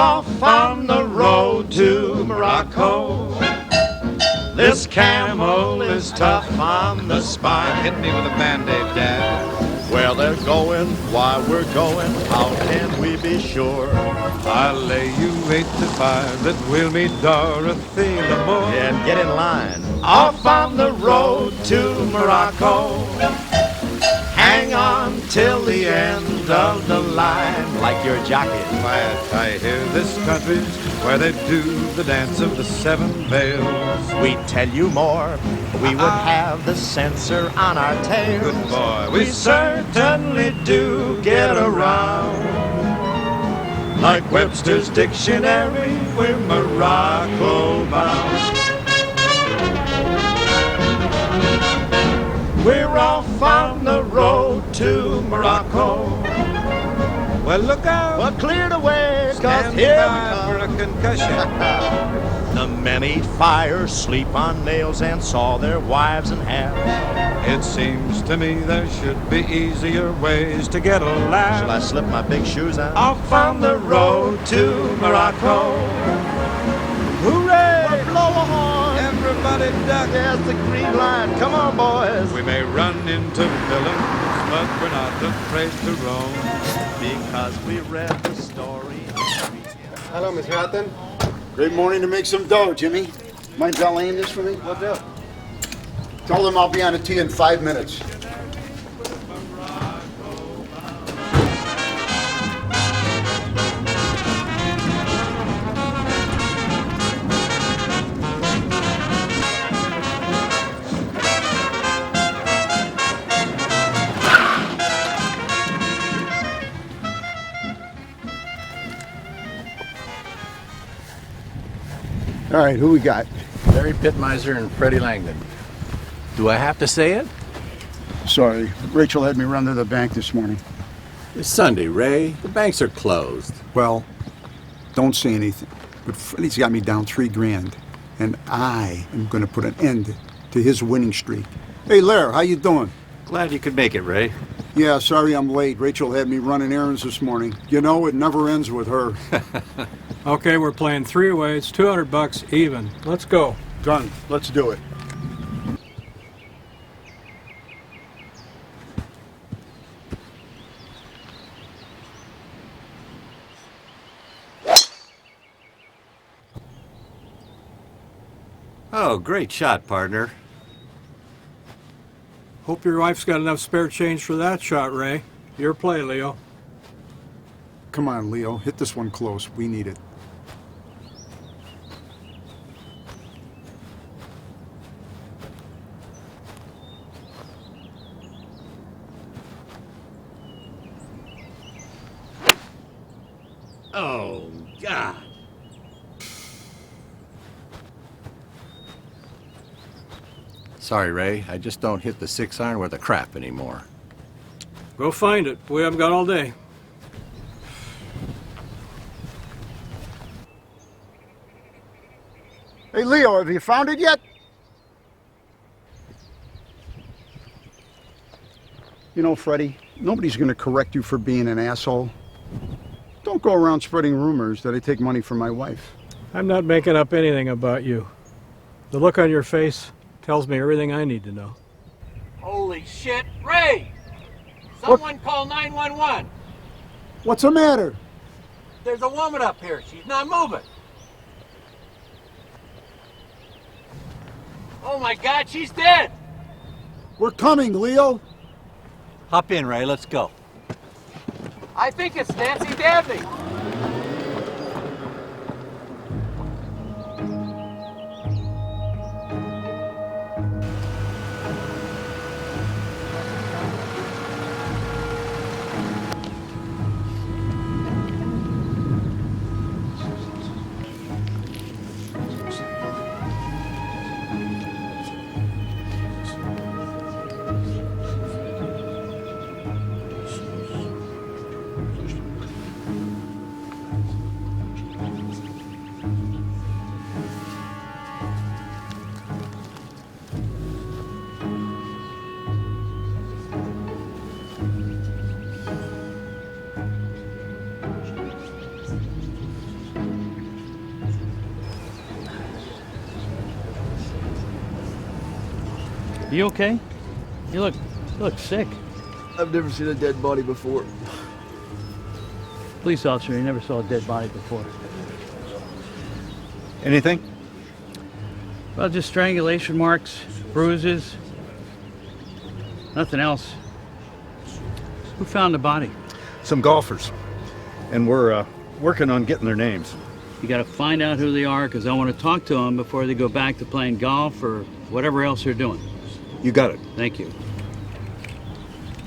off on the road to Morocco. This camel is tough on the spine. Hit me with a Band-Aid, Dad. Where they're going, why we're going, how can we be sure? I'll lay you 8-5 that we'll meet Dorothy Lamour. And get in line. Off on the road to Morocco. Hang on till the end of the line, like your jacket. Quiet, I hear this country's where they do the dance of the 7 veils. We'd tell you more, we would have the censor on our tails. Good boy, We certainly do get around. Like Webster's dictionary, we're Morocco bound. We're off on the road to Morocco. Well, look out. Well, clear the way, 'cause Stand here we by for come. a concussion. The men eat fire, sleep on nails, and saw their wives in half. It seems to me there should be easier ways to get a laugh. Shall I slip my big shoes on? Off on the road to Morocco. Hooray! Well, blow a horn! Everybody duck. There's the green line. Come on, boys. We may run into villains, but we're not afraid to roam. Because we read the story. Hello, Miss Houghton. Great morning to make some dough, Jimmy. Mind valeting this for me? We'll do. Tell them I'll be on a tee in 5 minutes. All right, who we got? Larry Pittmeiser and Freddie Langdon. Do I have to say it? Sorry, Rachel had me run to the bank this morning. It's Sunday, Ray. The banks are closed. Well, don't say anything. But Freddie's got me down $3,000, and I am going to put an end to his winning streak. Hey, Lair, how you doing? Glad you could make it, Ray. Yeah, sorry I'm late. Rachel had me running errands this morning. You know, it never ends with her. Okay, we're playing 3 ways, $200 even. Let's go. Done. Let's do it. Oh, great shot, partner. Hope your wife's got enough spare change for that shot, Ray. Your play, Leo. Come on, Leo. Hit this one close. We need it. Oh, God. Sorry, Ray. I just don't hit the 6-iron with a crap anymore. Go find it. We haven't got all day. Hey, Leo, have you found it yet? You know, Freddie, nobody's going to correct you for being an asshole. Don't go around spreading rumors that I take money from my wife. I'm not making up anything about you. The look on your face tells me everything I need to know. Holy shit, Ray! Someone call 911. What's the matter? There's a woman up here. She's not moving. Oh my God, she's dead! We're coming, Leo. Hop in, Ray. Let's go. I think it's Nancy Dabney. You okay? You look sick. I've never seen a dead body before. Police officer, you never saw a dead body before. Anything? Well, just strangulation marks, bruises. Nothing else. Who found the body? Some golfers. And we're working on getting their names. You gotta find out who they are, because I want to talk to them before they go back to playing golf or whatever else they're doing. You got it. Thank you.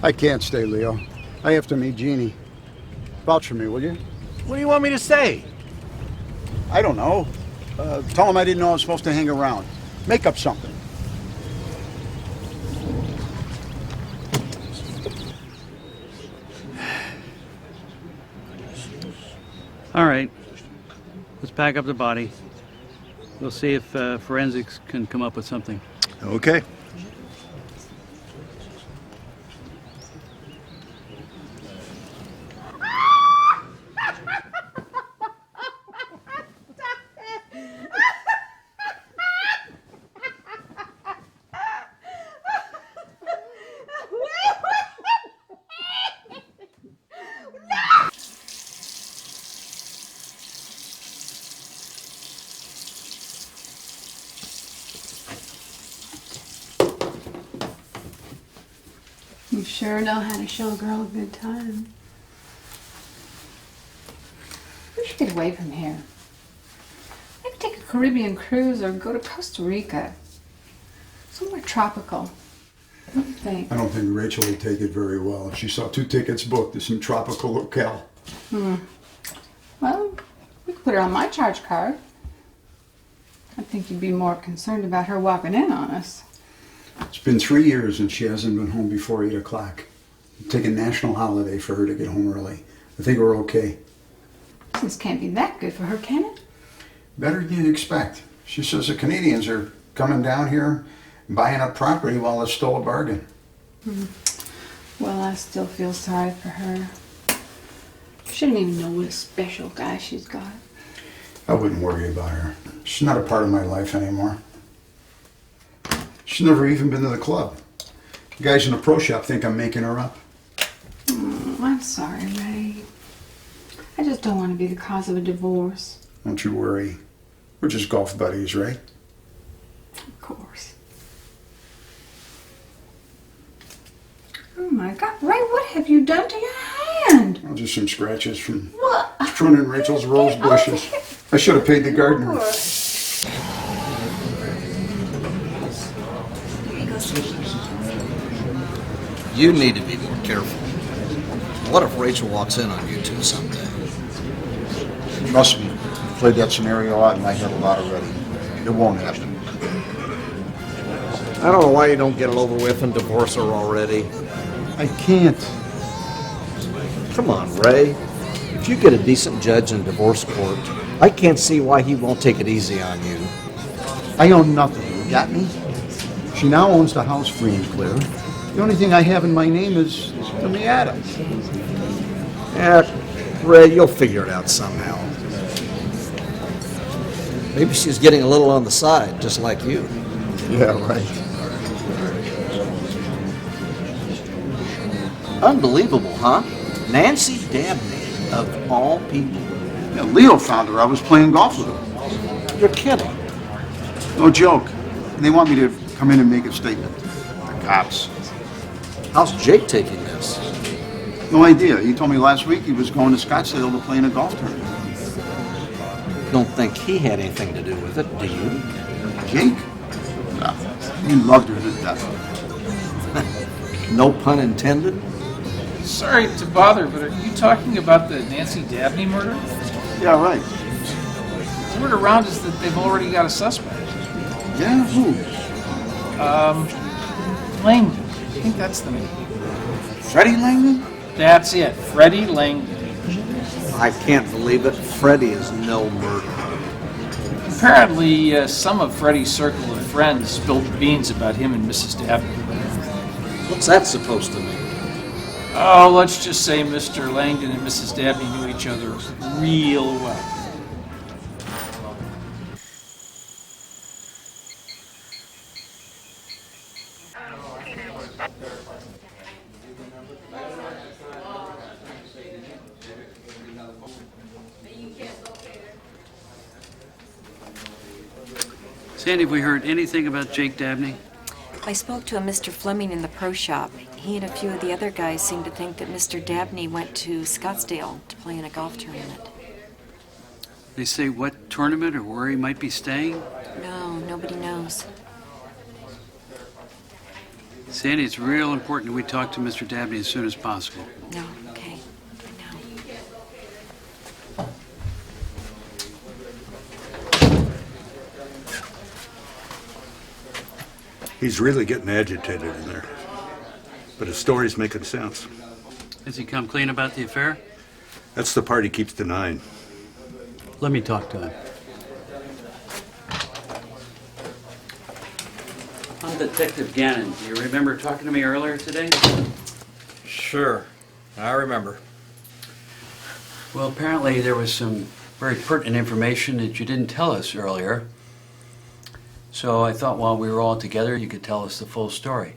I can't stay, Leo. I have to meet Jeannie. Vouch for me, will you? What do you want me to say? I don't know. Tell him I didn't know I was supposed to hang around. Make up something. All right. Let's pack up the body. We'll see if forensics can come up with something. Okay. You sure know how to show a girl a good time. We should get away from here. Maybe take a Caribbean cruise or go to Costa Rica. Somewhere tropical. What do you think? I don't think Rachel would take it very well if she saw 2 tickets booked to some tropical locale. Well, we could put her on my charge card. I think you'd be more concerned about her walking in on us. It's been 3 years and she hasn't been home before 8 o'clock. Take a national holiday for her to get home early. I think we're okay. This can't be that good for her, can it? Better than you'd expect. She says the Canadians are coming down here and buying up property while it's still a bargain. Well, I still feel sorry for her. She didn't even know what a special guy she's got. I wouldn't worry about her. She's not a part of my life anymore. She's never even been to the club. The guys in the pro shop think I'm making her up. I'm sorry, Ray. I just don't want to be the cause of a divorce. Don't you worry. We're just golf buddies, right? Of course. Oh my God, Ray, what have you done to your hand? Well, just some scratches from What? pruning Rachel's rose bushes. I should have paid the gardener. You need to be more careful. What if Rachel walks in on you two someday? Trust me, I've played that scenario out and I have a lot already. It won't happen. I don't know why you don't get it over with and divorce her already. I can't. Come on, Ray. If you get a decent judge in divorce court, I can't see why he won't take it easy on you. I own nothing, you got me? She now owns the house free and clear. The only thing I have in my name is the Miata. Yeah, Ray, you'll figure it out somehow. Maybe she's getting a little on the side, just like you. Yeah, right. Unbelievable, huh? Nancy Dabney, of all people. Yeah, Leo found her. I was playing golf with her. You're kidding. No joke. They want me to come in and make a statement. The cops. How's Jake taking this? No idea. He told me last week he was going to Scottsdale to play in a golf tournament. Don't think he had anything to do with it, do you? Jake? No. He loved her to death. No pun intended? Sorry to bother, but are you talking about the Nancy Dabney murder? Yeah, right. The word around is that they've already got a suspect. Yeah, who? Langdon. I think that's the name. Freddie Langdon? That's it, Freddie Langdon. I can't believe it. Freddie is no murderer. Apparently, some of Freddie's circle of friends spilled the beans about him and Mrs. Dabney. What's that supposed to mean? Oh, let's just say Mr. Langdon and Mrs. Dabney knew each other real well. Sandy, have we heard anything about Jake Dabney? I spoke to a Mr. Fleming in the pro shop. He and a few of the other guys seem to think that Mr. Dabney went to Scottsdale to play in a golf tournament. They say what tournament or where he might be staying? No, nobody knows. Sandy, it's real important that we talk to Mr. Dabney as soon as possible. No, okay. I know. He's really getting agitated in there. But his story's making sense. Has he come clean about the affair? That's the part he keeps denying. Let me talk to him. I'm Detective Gannon. Do you remember talking to me earlier today? Sure, I remember. Well, apparently there was some very pertinent information that you didn't tell us earlier. So I thought while we were all together, you could tell us the full story.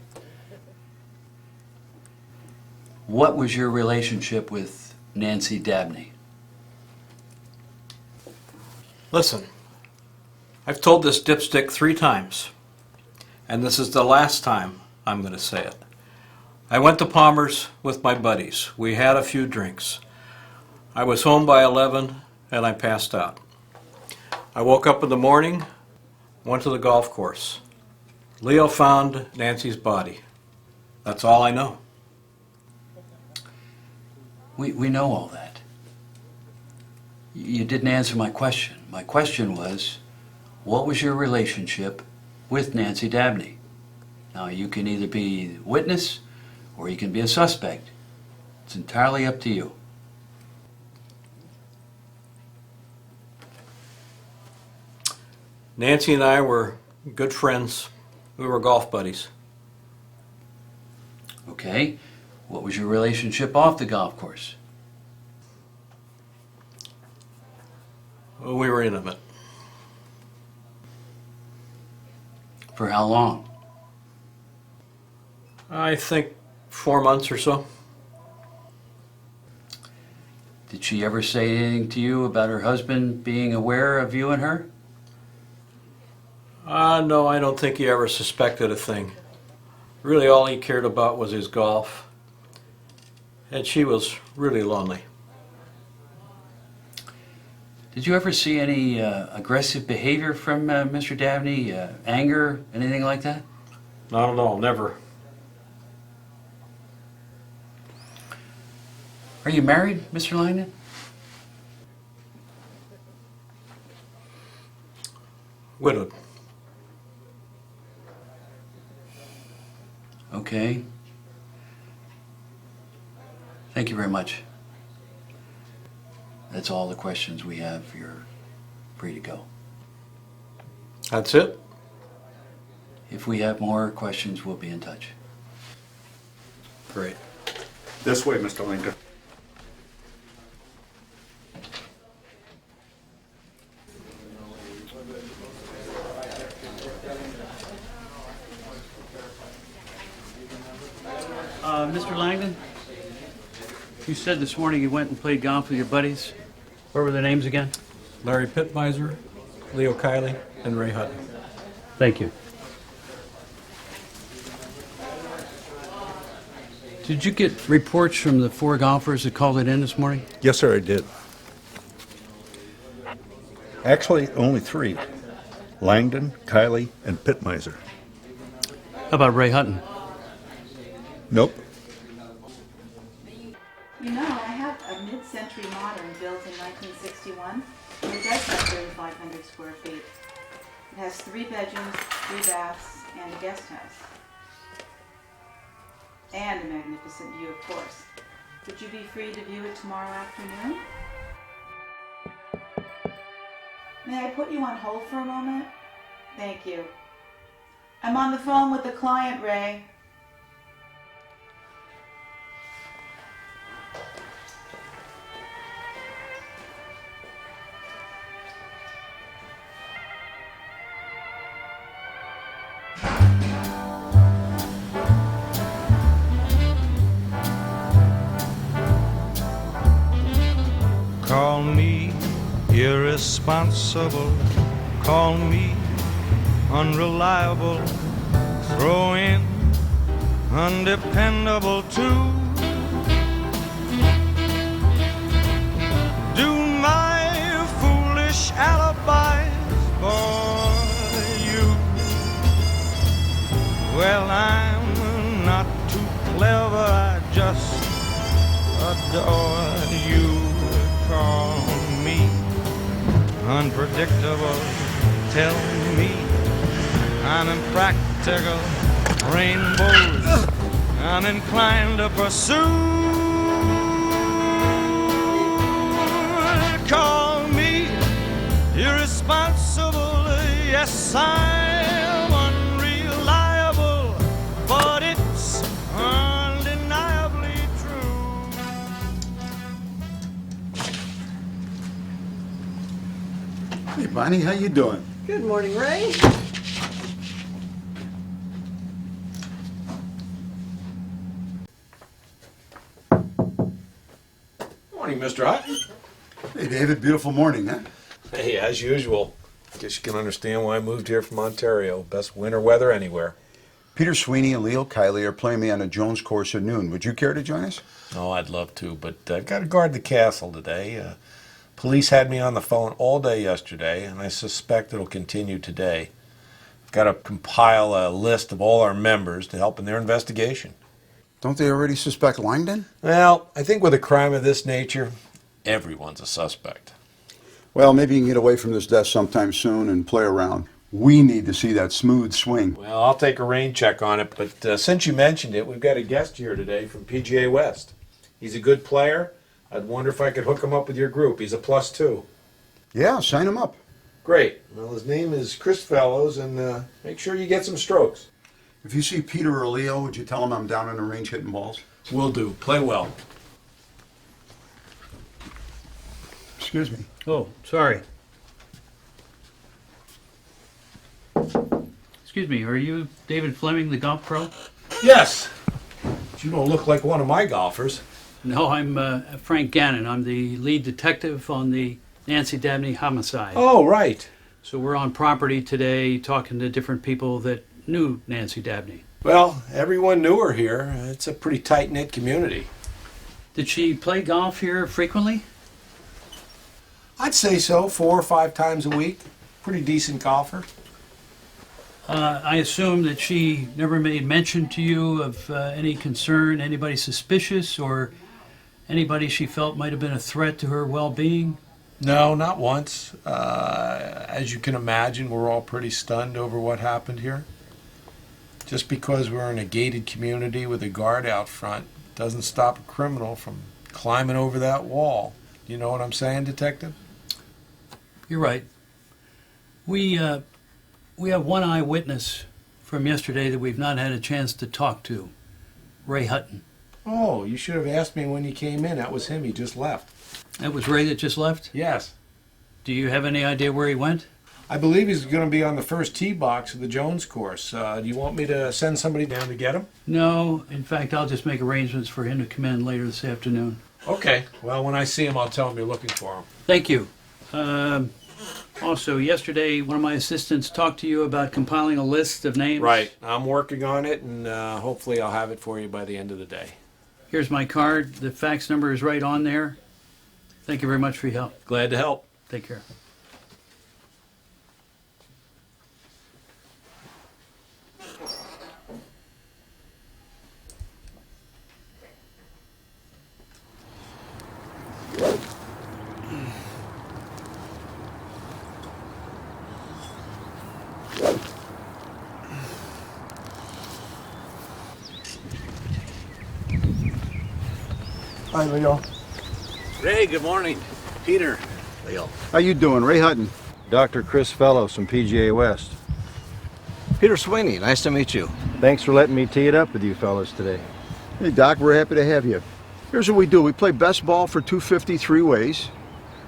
What was your relationship with Nancy Dabney? Listen, I've told this dipstick 3 times, and this is the last time I'm going to say it. I went to Palmer's with my buddies. We had a few drinks. I was home by 11, and I passed out. I woke up in the morning, went to the golf course. Leo found Nancy's body. That's all I know. We know all that. You didn't answer my question. My question was, what was your relationship with Nancy Dabney? Now, you can either be a witness or you can be a suspect. It's entirely up to you. Nancy and I were good friends. We were golf buddies. Okay. What was your relationship off the golf course? We were intimate. For how long? I think 4 months or so. Did she ever say anything to you about her husband being aware of you and her? No, I don't think he ever suspected a thing. Really, all he cared about was his golf. And she was really lonely. Did you ever see any aggressive behavior from Mr. Dabney? Anger, anything like that? I don't know, never. Are you married, Mr. Langdon? Widowed. Okay. Thank you very much. That's all the questions we have. You're free to go. That's it? If we have more questions, we'll be in touch. Great. This way, Mr. Lincoln. Mr. Langdon, you said this morning you went and played golf with your buddies. What were their names again? Larry Pittmeiser, Leo Kiley, and Ray Hutton. Thank you. Did you get reports from the 4 golfers that called it in this morning? Yes, sir, I did. Actually, only 3. Langdon, Kiley, and Pittmeiser. How about Ray Hutton? Nope. You know, I have a mid-century modern built in 1961. And it does have 3,500 square feet. It has 3 bedrooms, 3 baths, and a guest house. And a magnificent view, of course. Would you be free to view it tomorrow afternoon? May I put you on hold for a moment? Thank you. I'm on the phone with the client, Ray. irresponsible, call me unreliable, throw in undependable too. Do my foolish alibis bore you? Well, I'm not too clever, I just adore you. Call me unpredictable, tell me I'm impractical, rainbows I'm inclined to pursue. Call me irresponsible, yes, I'm unreliable, but it's undeniably true. Hey, Bonnie, how you doing? Good morning, Ray. Morning, Mr. Hutton. Hey, David, beautiful morning, huh? Hey, as usual. Guess you can understand why I moved here from Ontario. Best winter weather anywhere. Peter Sweeney and Leo Kiley are playing me on a Jones course at noon. Would you care to join us? Oh, I'd love to, but I've got to guard the castle today. Police had me on the phone all day yesterday, and I suspect it'll continue today. I've got to compile a list of all our members to help in their investigation. Don't they already suspect Langdon? Well, I think with a crime of this nature, everyone's a suspect. Well, maybe you can get away from this desk sometime soon and play around. We need to see that smooth swing. Well, I'll take a rain check on it, but since you mentioned it, we've got a guest here today from PGA West. He's a good player. I'd wonder if I could hook him up with your group. He's a +2. Yeah, sign him up. Great. Well, his name is Chris Fellows, and make sure you get some strokes. If you see Peter or Leo, would you tell him I'm down on the range hitting balls? Will do. Play well. Excuse me. Oh, sorry. Excuse me, are you David Fleming, the golf pro? Yes. But you don't look like one of my golfers. No, I'm Frank Gannon. I'm the lead detective on the Nancy Dabney homicide. Oh, right. So we're on property today talking to different people that knew Nancy Dabney. Well, everyone knew her here. It's a pretty tight-knit community. Did she play golf here frequently? I'd say so, 4 or 5 times a week. Pretty decent golfer. I assume that she never made mention to you of any concern, anybody suspicious, or anybody she felt might have been a threat to her well-being? No, not once. As you can imagine, we're all pretty stunned over what happened here. Just because we're in a gated community with a guard out front doesn't stop a criminal from climbing over that wall. You know what I'm saying, Detective? You're right. We have one eyewitness from yesterday that we've not had a chance to talk to, Ray Hutton. Oh, you should have asked me when he came in. That was him. He just left. That was Ray that just left? Yes. Do you have any idea where he went? I believe he's going to be on the first tee box of the Jones course. Do you want me to send somebody down to get him? No. In fact, I'll just make arrangements for him to come in later this afternoon. Okay. Well, when I see him, I'll tell him you're looking for him. Thank you. Also, yesterday, one of my assistants talked to you about compiling a list of names. Right. I'm working on it, and hopefully I'll have it for you by the end of the day. Here's my card. The fax number is right on there. Thank you very much for your help. Glad to help. Take care. Hi, Leo. Ray, good morning. Peter. Leo. How you doing? Ray Hutton. Dr. Chris Fellows from PGA West. Peter Sweeney, nice to meet you. Thanks for letting me tee it up with you fellas today. Hey, Doc, we're happy to have you. Here's what we do. We play best ball for 250 three ways.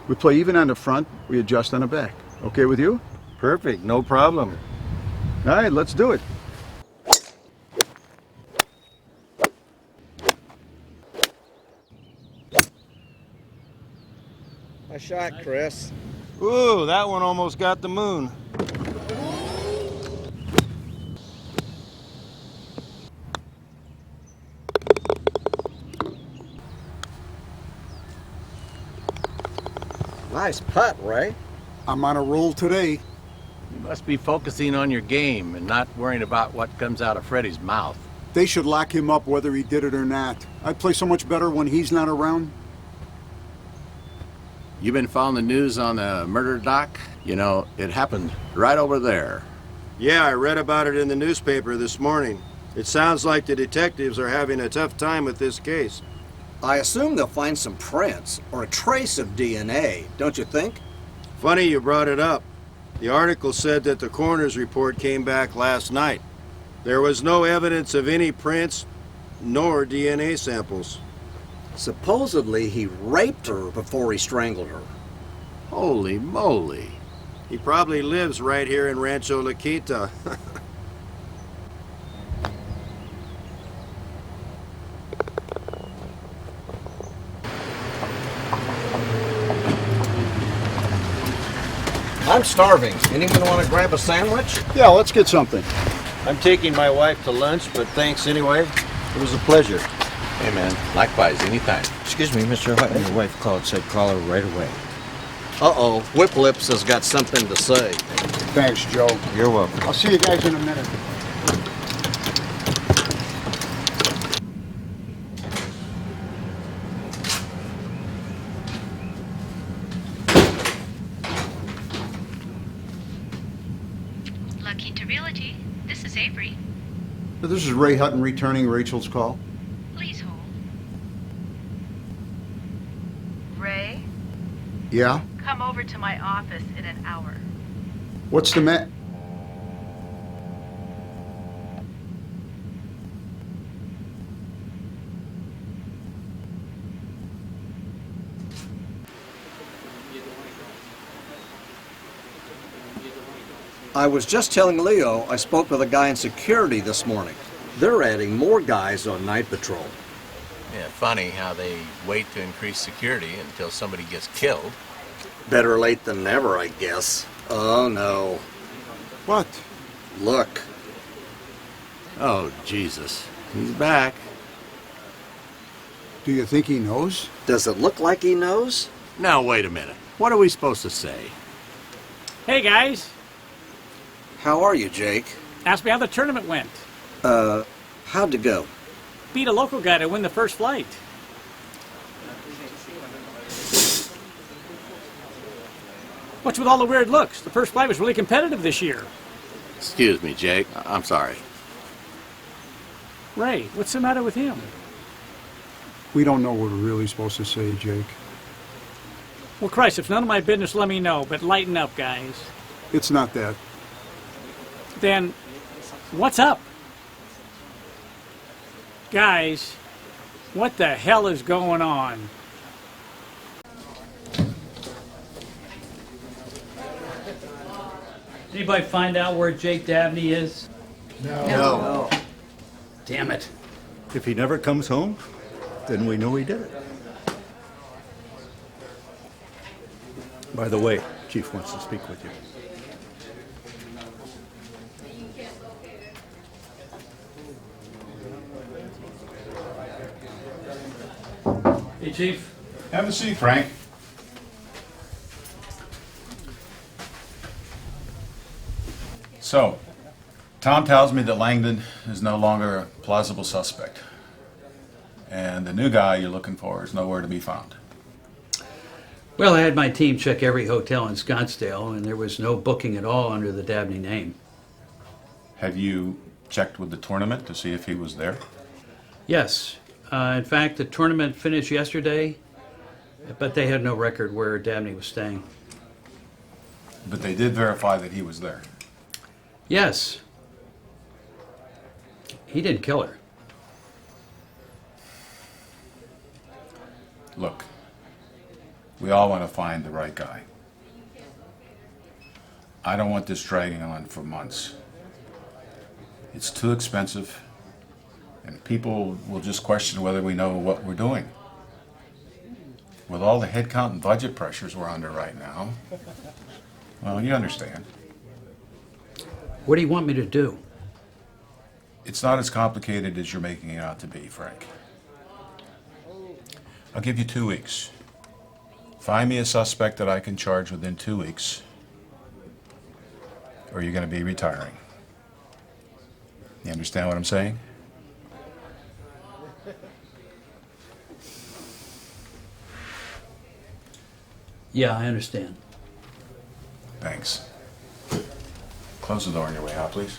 We play even on the front. We adjust on the back. Okay with you? Perfect. No problem. All right, let's do it. Nice shot, Chris. Ooh, that one almost got the moon. Nice putt, Ray. I'm on a roll today. You must be focusing on your game and not worrying about what comes out of Freddie's mouth. They should lock him up whether he did it or not. I play so much better when he's not around. You been following the news on the murder doc? You know, it happened right over there. Yeah, I read about it in the newspaper this morning. It sounds like the detectives are having a tough time with this case. I assume they'll find some prints or a trace of DNA, don't you think? Funny you brought it up. The article said that the coroner's report came back last night. There was no evidence of any prints nor DNA samples. Supposedly he raped her before he strangled her. Holy moly. He probably lives right here in Rancho La Quinta. I'm starving. Anyone want to grab a sandwich? Yeah, let's get something. I'm taking my wife to lunch, but thanks anyway. It was a pleasure. Hey, man. Likewise, anytime. Excuse me, Mr. Hutton. Your wife called, said call her right away. Uh-oh, Whip Lips has got something to say. Thanks, Joe. You're welcome. I'll see you guys in a minute. La Quinta Realty. This is Avery. This is Ray Hutton returning Rachel's call. Please hold. Ray, Yeah? come over to my office in an hour. What's the matter? I was just telling Leo I spoke with a guy in security this morning. They're adding more guys on night patrol. Yeah, funny how they wait to increase security until somebody gets killed. Better late than never, I guess. Oh, no. What? Look. Oh, Jesus. He's back. Do you think he knows? Does it look like he knows? Now, wait a minute. What are we supposed to say? Hey, guys. How are you, Jake? Ask me how the tournament went. How'd it go? Beat a local guy to win the first flight. What's with all the weird looks? The first flight was really competitive this year. Excuse me, Jake. I'm sorry. Ray, what's the matter with him? We don't know what we're really supposed to say, Jake. Well, Christ, if it's none of my business, let me know, but lighten up, guys. It's not that. Then, what's up? Guys, what the hell is going on? Anybody find out where Jake Dabney is? No. Damn it. If he never comes home, then we know he did it. By the way, Chief wants to speak with you. Hey, Chief. Have a seat, Frank. So, Tom tells me that Langdon is no longer a plausible suspect. And the new guy you're looking for is nowhere to be found. Well, I had my team check every hotel in Scottsdale, and there was no booking at all under the Dabney name. Have you checked with the tournament to see if he was there? Yes. In fact, the tournament finished yesterday, but they had no record where Dabney was staying. But they did verify that he was there. Yes. He didn't kill her. Look, we all want to find the right guy. I don't want this dragging on for months. It's too expensive, and people will just question whether we know what we're doing. With all the headcount and budget pressures we're under right now, well, you understand. What do you want me to do? It's not as complicated as you're making it out to be, Frank. I'll give you 2 weeks. Find me a suspect that I can charge within 2 weeks, or you're going to be retiring. You understand what I'm saying? Yeah, I understand. Thanks. Close the door on your way out, please.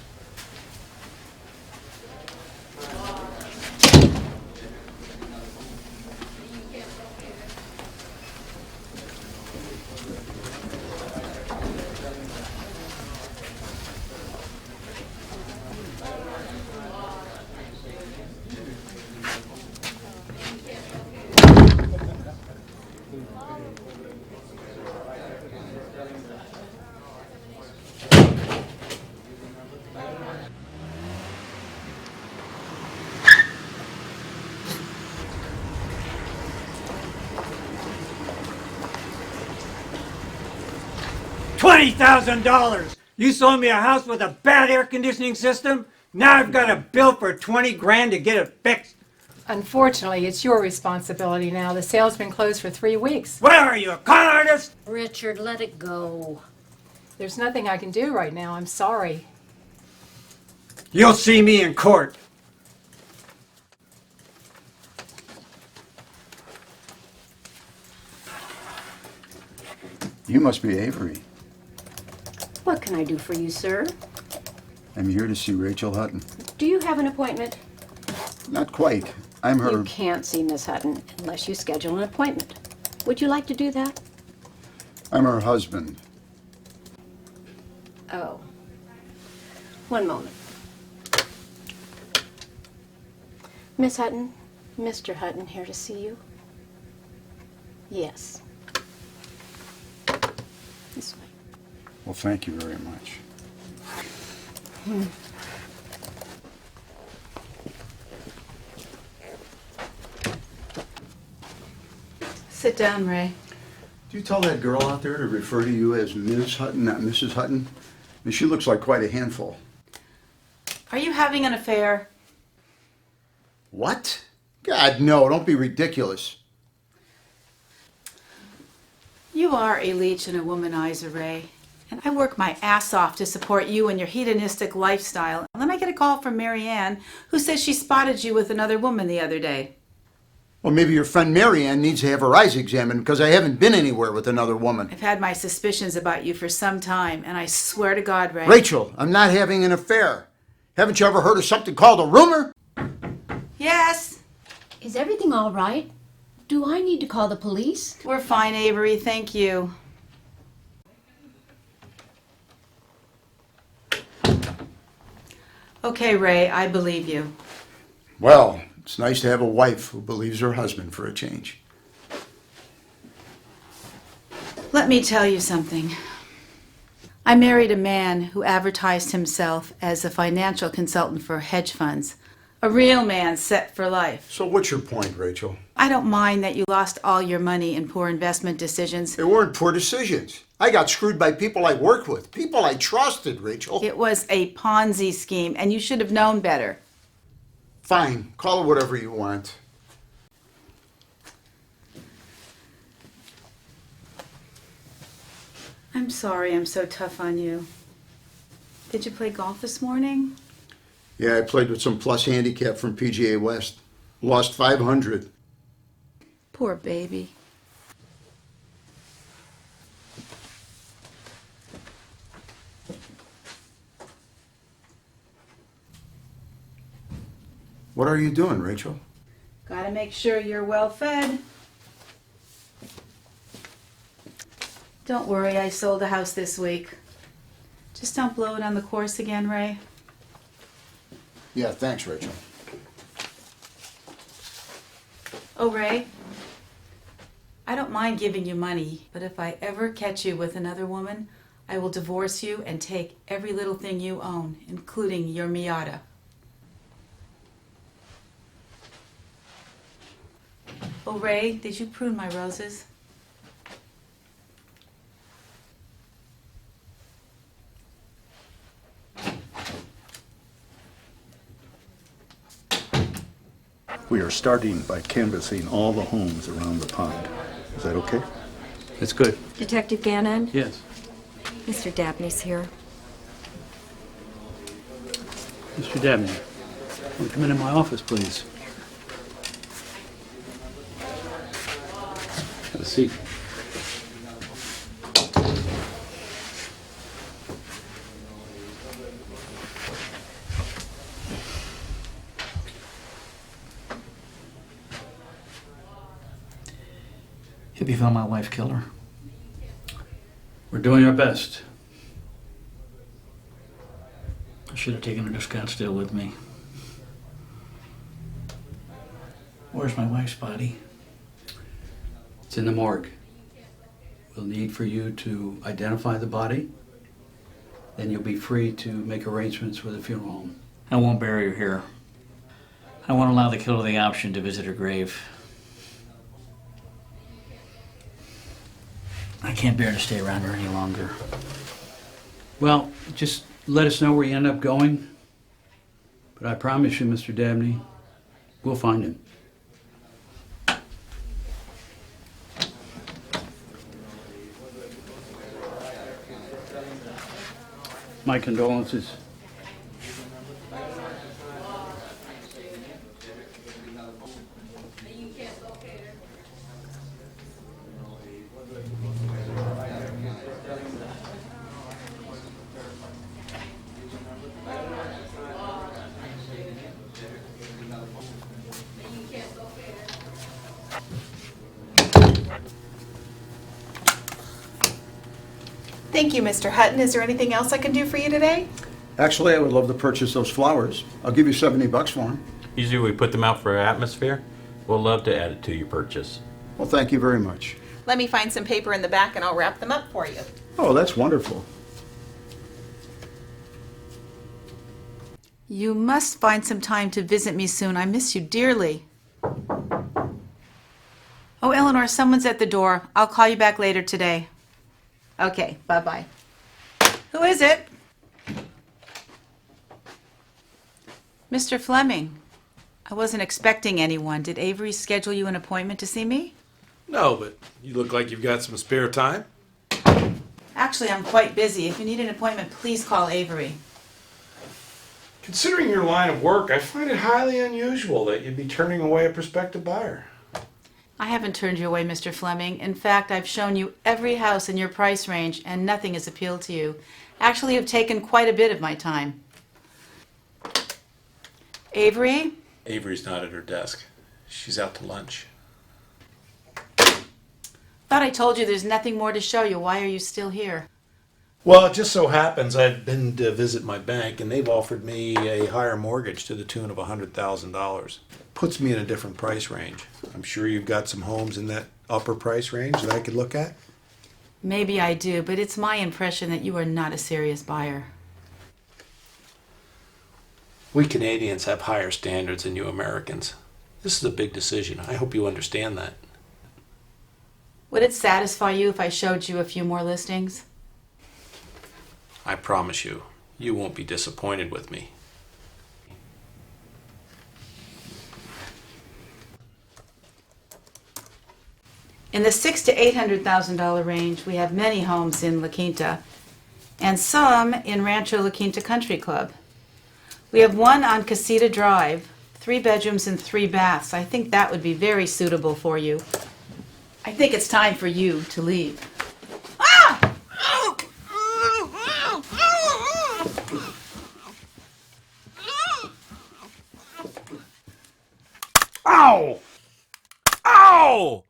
$20,000! You sold me a house with a bad air conditioning system? Now I've got a bill for 20 grand to get it fixed. Unfortunately, it's your responsibility now. The sale's been closed for 3 weeks. What are you, a con artist? Richard, let it go. There's nothing I can do right now. I'm sorry. You'll see me in court. You must be Avery. What can I do for you, sir? I'm here to see Rachel Hutton. Do you have an appointment? Not quite. I'm her... You can't see Miss Hutton unless you schedule an appointment. Would you like to do that? I'm her husband. Oh. One moment. Miss Hutton, Mr. Hutton here to see you. Yes. This way. Well, thank you very much. Sit down, Ray. Do you tell that girl out there to refer to you as Ms. Hutton, not Mrs. Hutton? I mean, she looks like quite a handful. Are you having an affair? What? God, no, don't be ridiculous. You are a leech and a womanizer, Ray. And I work my ass off to support you and your hedonistic lifestyle. And then I get a call from Mary Ann, who says she spotted you with another woman the other day. Well, maybe your friend Mary Ann needs to have her eyes examined because I haven't been anywhere with another woman. I've had my suspicions about you for some time, and I swear to God, Ray. Rachel, I'm not having an affair. Haven't you ever heard of something called a rumor? Yes. Is everything all right? Do I need to call the police? We're fine, Avery. Thank you. Okay, Ray, I believe you. Well, it's nice to have a wife who believes her husband for a change. Let me tell you something. I married a man who advertised himself as a financial consultant for hedge funds. A real man set for life. So what's your point, Rachel? I don't mind that you lost all your money in poor investment decisions. They weren't poor decisions. I got screwed by people I worked with, people I trusted, Rachel. It was a Ponzi scheme, and you should have known better. Fine, call it whatever you want. I'm sorry I'm so tough on you. Did you play golf this morning? Yeah, I played with some plus handicap from PGA West. Lost 500. Poor baby. What are you doing, Rachel? Gotta make sure you're well fed. Don't worry, I sold a house this week. Just don't blow it on the course again, Ray. Yeah, thanks, Rachel. Oh, Ray, I don't mind giving you money, but if I ever catch you with another woman, I will divorce you and take every little thing you own, including your Miata. Oh, Ray, did you prune my roses? We are starting by canvassing all the homes around the pond. Is that okay? That's good. Detective Gannon? Yes. Mr. Dabney's here. Mr. Dabney, will you come into my office, please? Have a seat. Have you found my wife killer? We're doing our best. I should have taken her to Scottsdale with me. Where's my wife's body? It's in the morgue. We'll need for you to identify the body. Then you'll be free to make arrangements with the funeral home. I won't bury her here. I won't allow the killer the option to visit her grave. I can't bear to stay around her any longer. Well, just let us know where you end up going. But I promise you, Mr. Dabney, we'll find him. My condolences. Thank you, Mr. Hutton. Is there anything else I can do for you today? Actually, I would love to purchase those flowers. I'll give you $70 for them. Usually we put them out for atmosphere. We'll love to add it to your purchase. Well, thank you very much. Let me find some paper in the back and I'll wrap them up for you. Oh, that's wonderful. You must find some time to visit me soon. I miss you dearly. Oh, Eleanor, someone's at the door. I'll call you back later today. Okay, bye-bye. Who is it? Mr. Fleming. I wasn't expecting anyone. Did Avery schedule you an appointment to see me? No, but you look like you've got some spare time. Actually, I'm quite busy. If you need an appointment, please call Avery. Considering your line of work, I find it highly unusual that you'd be turning away a prospective buyer. I haven't turned you away, Mr. Fleming. In fact, I've shown you every house in your price range, and nothing has appealed to you. Actually, you've taken quite a bit of my time. Avery? Avery's not at her desk. She's out to lunch. Thought I told you there's nothing more to show you. Why are you still here? Well, it just so happens I've been to visit my bank, and they've offered me a higher mortgage to the tune of $100,000. Puts me in a different price range. I'm sure you've got some homes in that upper price range that I could look at. Maybe I do, but it's my impression that you are not a serious buyer. We Canadians have higher standards than you Americans. This is a big decision. I hope you understand that. Would it satisfy you if I showed you a few more listings? I promise you, you won't be disappointed with me. In the $600,000 to $800,000 range, we have many homes in La Quinta, and some in Rancho La Quinta Country Club. We have one on Casita Drive, 3 bedrooms and 3 baths. I think that would be very suitable for you. I think it's time for you to leave. Ah! Ow! Ow!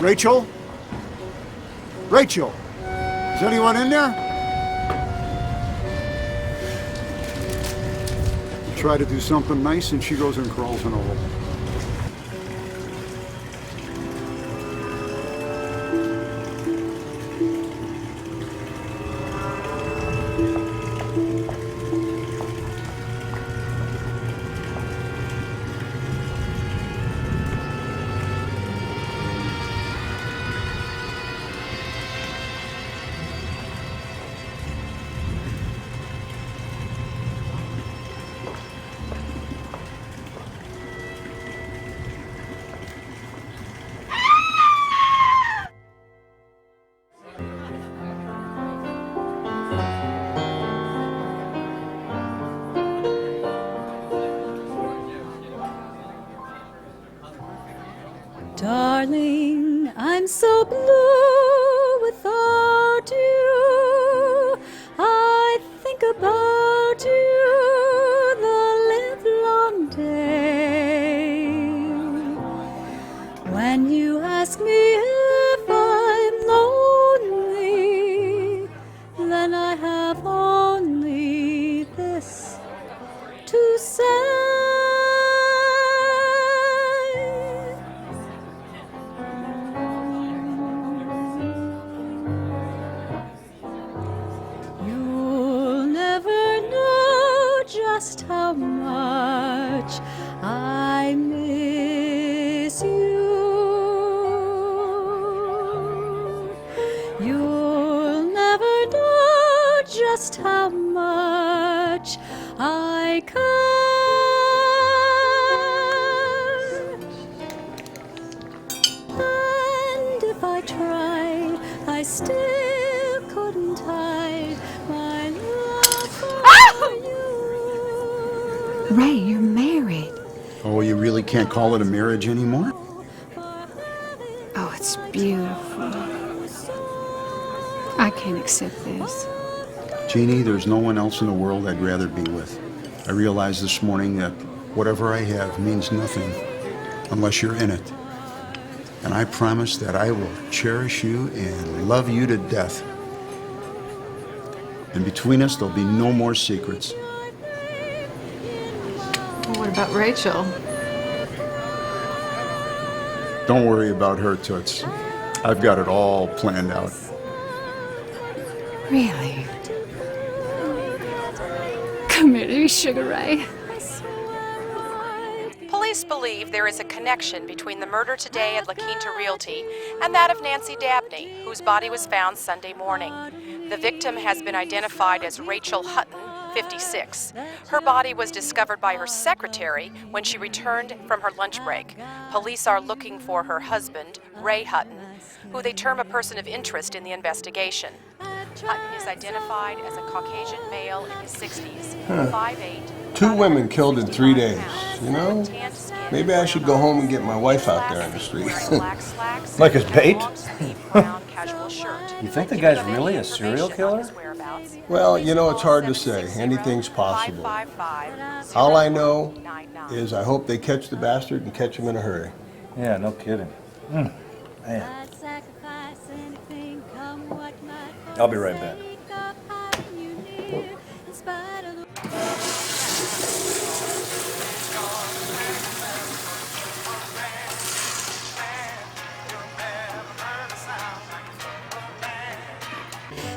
Rachel? Rachel? Is anyone in there? You try to do something nice and she goes and crawls in a hole. Darling, I'm so blue without you. I think about you the livelong day. When you ask me if I'm lonely, then I have only this to say. Just how much I miss you. You'll never know just how much I care. And if I tried, I still couldn't hide my love for you. Ray, you're married. Oh, you really can't call it a marriage anymore? Oh, it's beautiful. I can't accept this. Jeannie, there's no one else in the world I'd rather be with. I realized this morning that whatever I have means nothing unless you're in it. And I promise that I will cherish you and love you to death. And between us, there'll be no more secrets. What about Rachel? Don't worry about her, Toots. I've got it all planned out. Really? Come here to me, Sugar Ray. Police believe there is a connection between the murder today at La Quinta Realty and that of Nancy Dabney, whose body was found Sunday morning. The victim has been identified as Rachel Hutton, 56. Her body was discovered by her secretary when she returned from her lunch break. Police are looking for her husband, Ray Hutton, who they term a person of interest in the investigation. Hutton is identified as a Caucasian male in his 60s, 5'8". 2 women killed in 3 days, you know? Maybe I should go home and get my wife out there in the street. Like his bait? You think the guy's really a serial killer? Well, you know, it's hard to say. Anything's possible. All I know is I hope they catch the bastard and catch him in a hurry. Yeah, no kidding. Man. I'll be right back.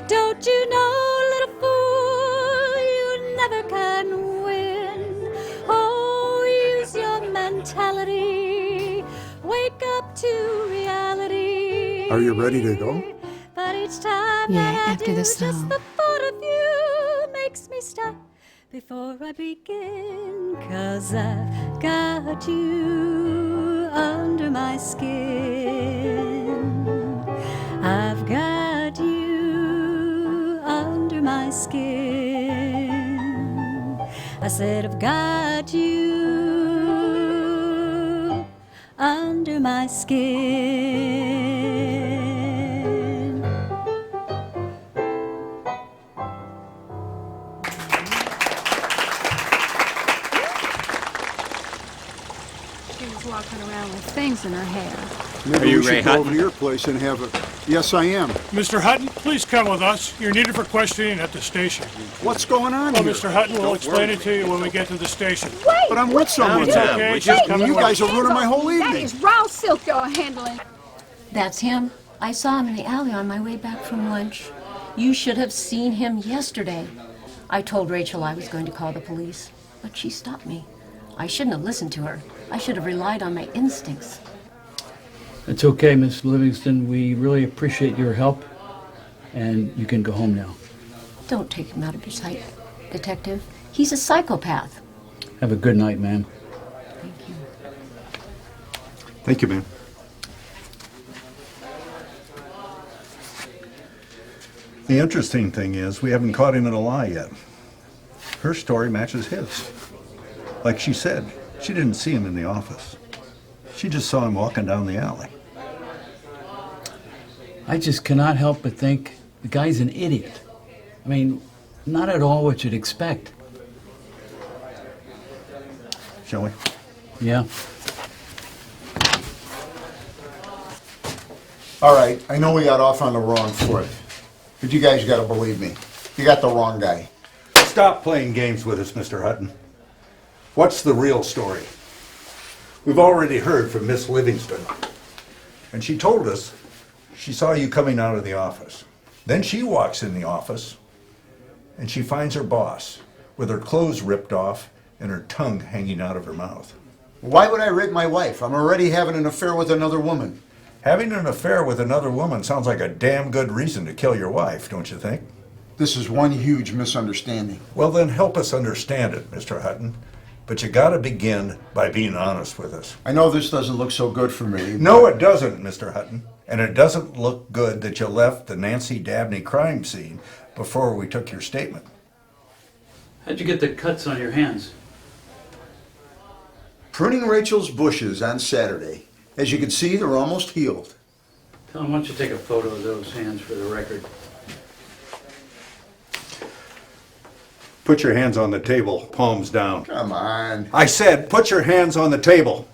Don't you know, little fool, you never can win. Oh, use your mentality. Wake up to reality. Are you ready to go? But each time Yeah, that I after do, this just song. the thought of you makes me stop before I begin. 'Cause I've got you under my skin. I've got you under my skin. I said I've got you under my skin. She was walking around with things in her hair. Maybe Are you we Ray should go Hutton? over to your place and have a... Yes, I am. Mr. Hutton, please come with us. You're needed for questioning at the station. What's going on Well, here? Mr. Hutton will explain it to you when we get to the station. Wait! But I'm with someone. It's okay. Just come You with guys us. are ruining my whole That evening. is raw silk you're handling. That's him. I saw him in the alley on my way back from lunch. You should have seen him yesterday. I told Rachel I was going to call the police, but she stopped me. I shouldn't have listened to her. I should have relied on my instincts. It's okay, Miss Livingston. We really appreciate your help, and you can go home now. Don't take him out of your sight, Detective. He's a psychopath. Have a good night, ma'am. Thank you. Thank you, ma'am. The interesting thing is, we haven't caught him in a lie yet. Her story matches his. Like she said, she didn't see him in the office. She just saw him walking down the alley. I just cannot help but think the guy's an idiot. I mean, not at all what you'd expect. Shall we? Yeah. All right, I know we got off on the wrong foot, but you guys got to believe me. You got the wrong guy. Stop playing games with us, Mr. Hutton. What's the real story? We've already heard from Miss Livingston, and she told us she saw you coming out of the office. Then she walks in the office, and she finds her boss with her clothes ripped off and her tongue hanging out of her mouth. Why would I rape my wife? I'm already having an affair with another woman. Having an affair with another woman sounds like a damn good reason to kill your wife, don't you think? This is one huge misunderstanding. Well, then help us understand it, Mr. Hutton. But you gotta begin by being honest with us. I know this doesn't look so good for me. No, it doesn't, Mr. Hutton. And it doesn't look good that you left the Nancy Dabney crime scene before we took your statement. How'd you get the cuts on your hands? Pruning Rachel's bushes on Saturday. As you can see, they're almost healed. Tell him, why don't you take a photo of those hands for the record? Put your hands on the table, palms down. Come on. I said, put your hands on the table.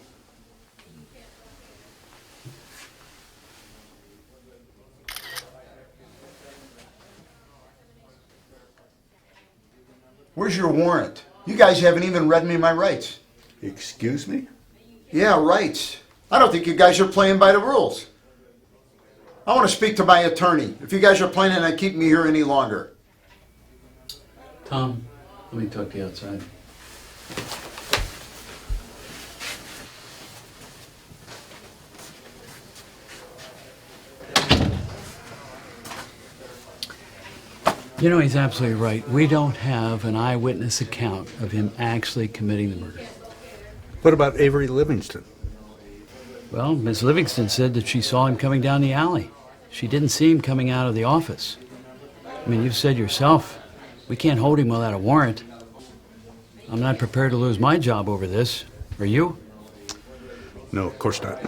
Where's your warrant? You guys haven't even read me my rights. Excuse me? Yeah, rights. I don't think you guys are playing by the rules. I want to speak to my attorney, if you guys are planning on keeping me here any longer. Tom, let me talk to you outside. You know, he's absolutely right. We don't have an eyewitness account of him actually committing the murder. What about Avery Livingston? Well, Miss Livingston said that she saw him coming down the alley. She didn't see him coming out of the office. I mean, you've said yourself, we can't hold him without a warrant. I'm not prepared to lose my job over this. Are you? No, of course not.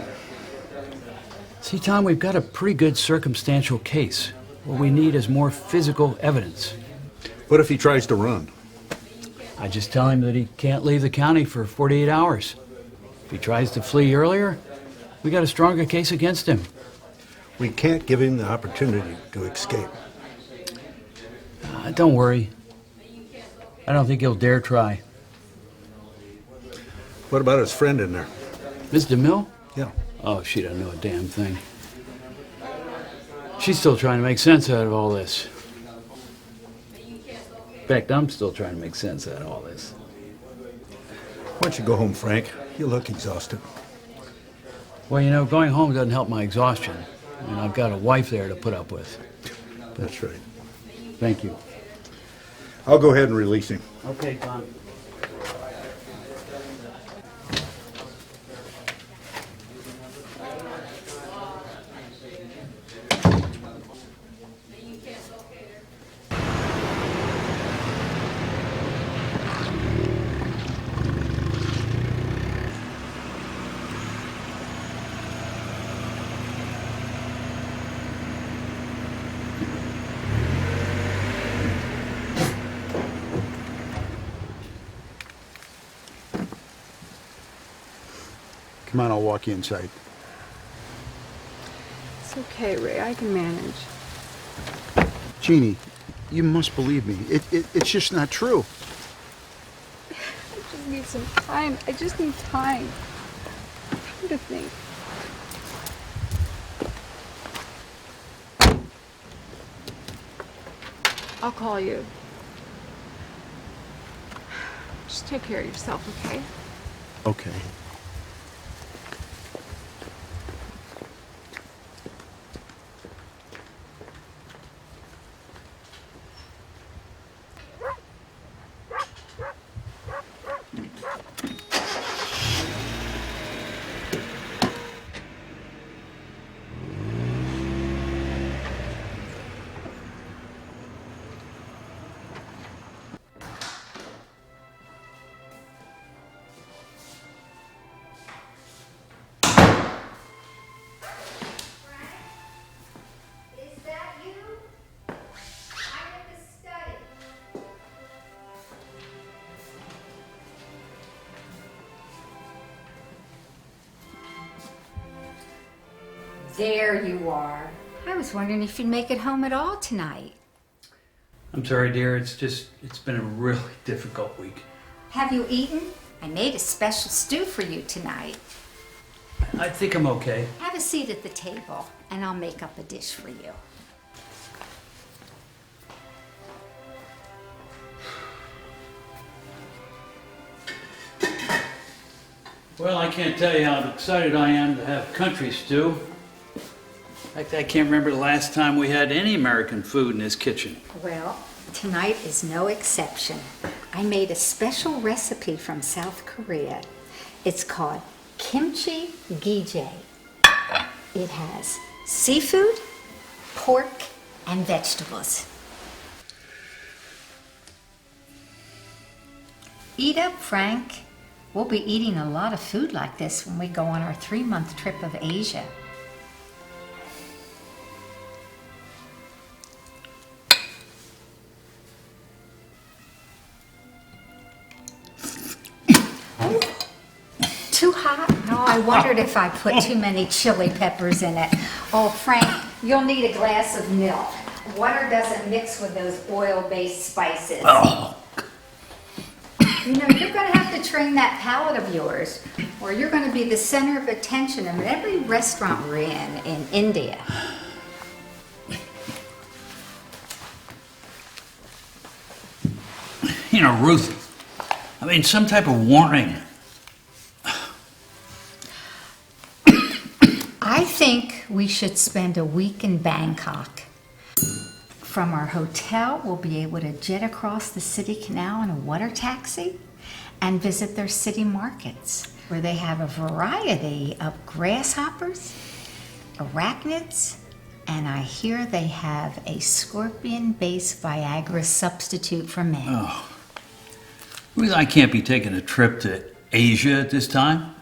See, Tom, we've got a pretty good circumstantial case. What we need is more physical evidence. What if he tries to run? I just tell him that he can't leave the county for 48 hours. If he tries to flee earlier, we got a stronger case against him. We can't give him the opportunity to escape. Don't worry. I don't think he'll dare try. What about his friend in there? Miss DeMille? Yeah. Oh, she doesn't know a damn thing. She's still trying to make sense out of all this. In fact, I'm still trying to make sense out of all this. Why don't you go home, Frank? You look exhausted. Well, you know, going home doesn't help my exhaustion. I mean, I've got a wife there to put up with. That's right. Thank you. I'll go ahead and release him. Okay, Tom. Come on, I'll walk you inside. It's okay, Ray. I can manage. Jeannie, you must believe me. It's just not true. I just need some time. I just need time. Time to think. I'll call you. Just take care of yourself, okay? Okay. There you are. I was wondering if you'd make it home at all tonight. I'm sorry, dear. It's been a really difficult week. Have you eaten? I made a special stew for you tonight. I think I'm okay. Have a seat at the table, and I'll make up a dish for you. Well, I can't tell you how excited I am to have country stew. In fact, I can't remember the last time we had any American food in this kitchen. Well, tonight is no exception. I made a special recipe from South Korea. It's called kimchi gije. It has seafood, pork, and vegetables. Eat up, Frank. We'll be eating a lot of food like this when we go on our 3-month trip of Asia. Too hot? No, I wondered if I put too many chili peppers in it. Oh, Frank, you'll need a glass of milk. Water doesn't mix with those oil-based spices. Oh. You know, you're going to have to train that palate of yours, or you're going to be the center of attention in every restaurant we're in India. You know, Ruth, I mean, some type of warning. I think we should spend a week in Bangkok. From our hotel, we'll be able to jet across the city canal in a water taxi and visit their city markets, where they have a variety of grasshoppers, arachnids, and I hear they have a scorpion-based Viagra substitute for men. Oh. Ruth, I can't be taking a trip to Asia at this time.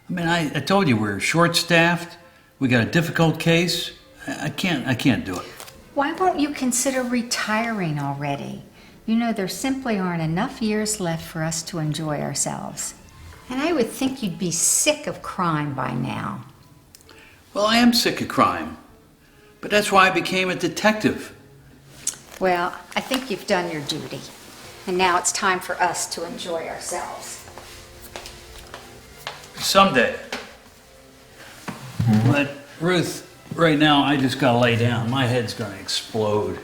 I mean, I told you we're short-staffed. We got a difficult case. I can't do it. Why won't you consider retiring already? You know, there simply aren't enough years left for us to enjoy ourselves. And I would think you'd be sick of crime by now. Well, I am sick of crime. But that's why I became a detective. Well, I think you've done your duty. And now it's time for us to enjoy ourselves. Someday. But, Ruth, right now I just gotta lay down. My head's gonna explode.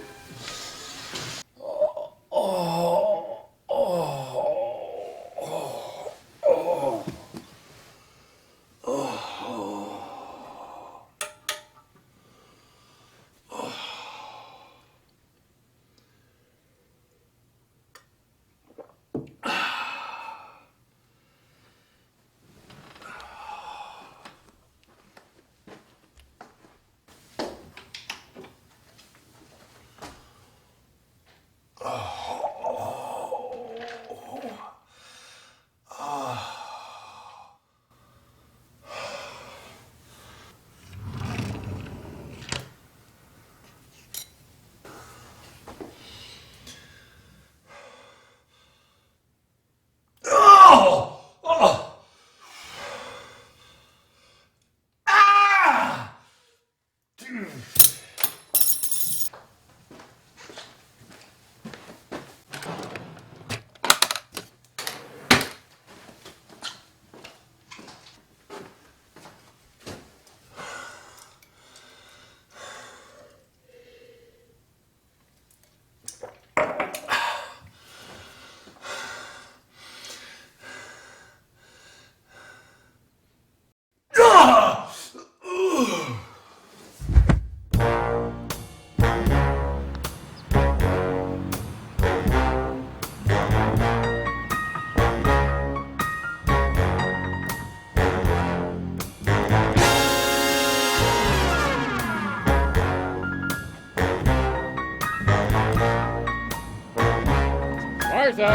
Hey,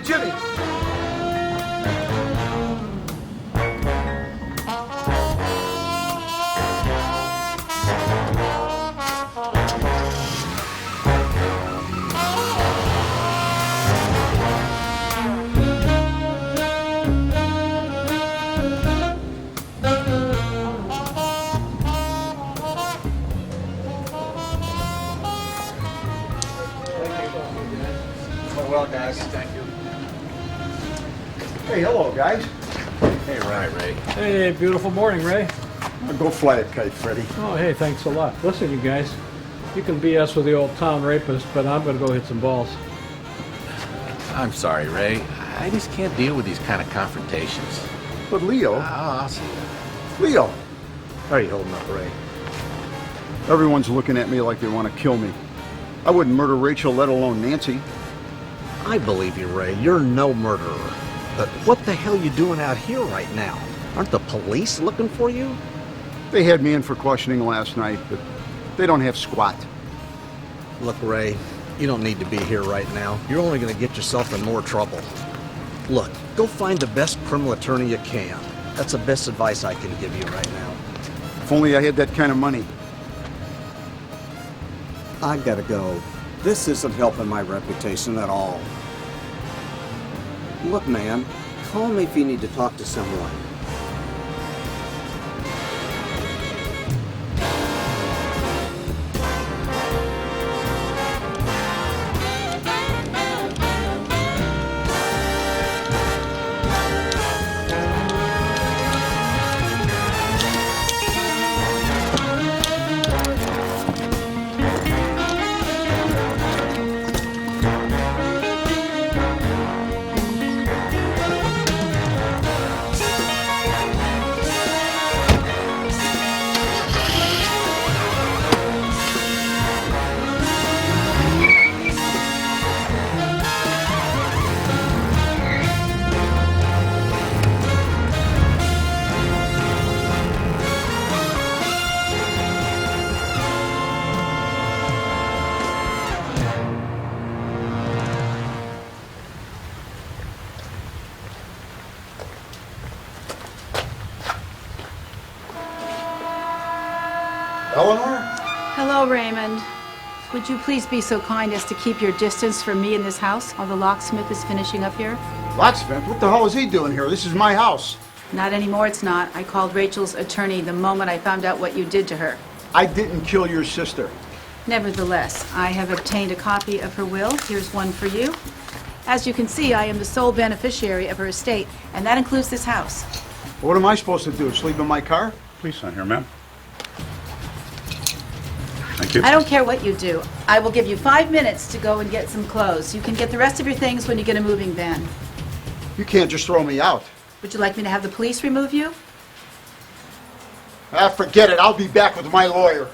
Jimmy. Oh, well, guys. Thank you. Hey, hello, guys. Hey, Ray. Hey, beautiful morning, Ray. Go fly a kite, Freddie. Oh, hey, thanks a lot. Listen, you guys, you can BS with the old town rapist, but I'm going to go hit some balls. I'm sorry, Ray. I just can't deal with these kind of confrontations. But Leo... I'll see. Leo! How are you holding up, Ray? Everyone's looking at me like they want to kill me. I wouldn't murder Rachel, let alone Nancy. I believe you, Ray. You're no murderer. But what the hell you doing out here right now? Aren't the police looking for you? They had me in for questioning last night, but they don't have squat. Look, Ray, you don't need to be here right now. You're only going to get yourself in more trouble. Look, go find the best criminal attorney you can. That's the best advice I can give you right now. If only I had that kind of money. I gotta go. This isn't helping my reputation at all. Look, man, call me if you need to talk to someone. Eleanor? Hello, Raymond. Would you please be so kind as to keep your distance from me in this house while the locksmith is finishing up here? Locksmith? What the hell is he doing here? This is my house. Not anymore, it's not. I called Rachel's attorney the moment I found out what you did to her. I didn't kill your sister. Nevertheless, I have obtained a copy of her will. Here's one for you. As you can see, I am the sole beneficiary of her estate, and that includes this house. What am I supposed to do? Sleep in my car? Please sign here, ma'am. Thank you. I don't care what you do. I will give you 5 minutes to go and get some clothes. You can get the rest of your things when you get a moving van. You can't just throw me out. Would you like me to have the police remove you? Ah, forget it. I'll be back with my lawyer.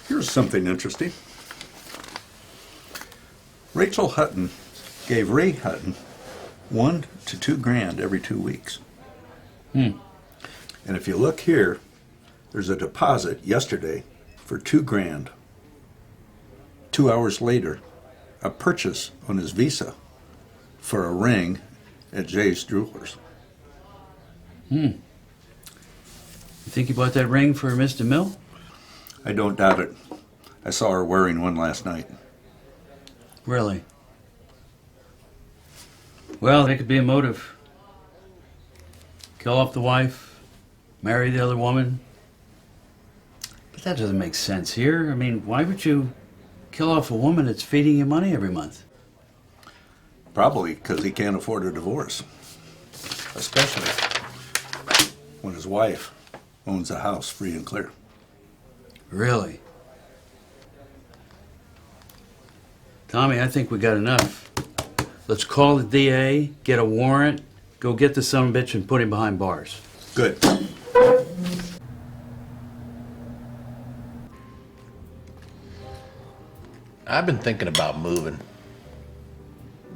Here's something interesting. Rachel Hutton gave Ray Hutton $1 to $2 grand every 2 weeks. And if you look here, there's a deposit yesterday for $2 grand. 2 hours later, a purchase on his Visa for a ring at Jay's Jewelers. You think he bought that ring for Miss DeMille? I don't doubt it. I saw her wearing one last night. Really? Well, that could be a motive. Kill off the wife, marry the other woman. But that doesn't make sense here. I mean, why would you kill off a woman that's feeding you money every month? Probably because he can't afford a divorce. Especially when his wife owns a house free and clear. Really? Tommy, I think we got enough. Let's call the DA, get a warrant, go get the sumbitch and put him behind bars. Good. I've been thinking about moving.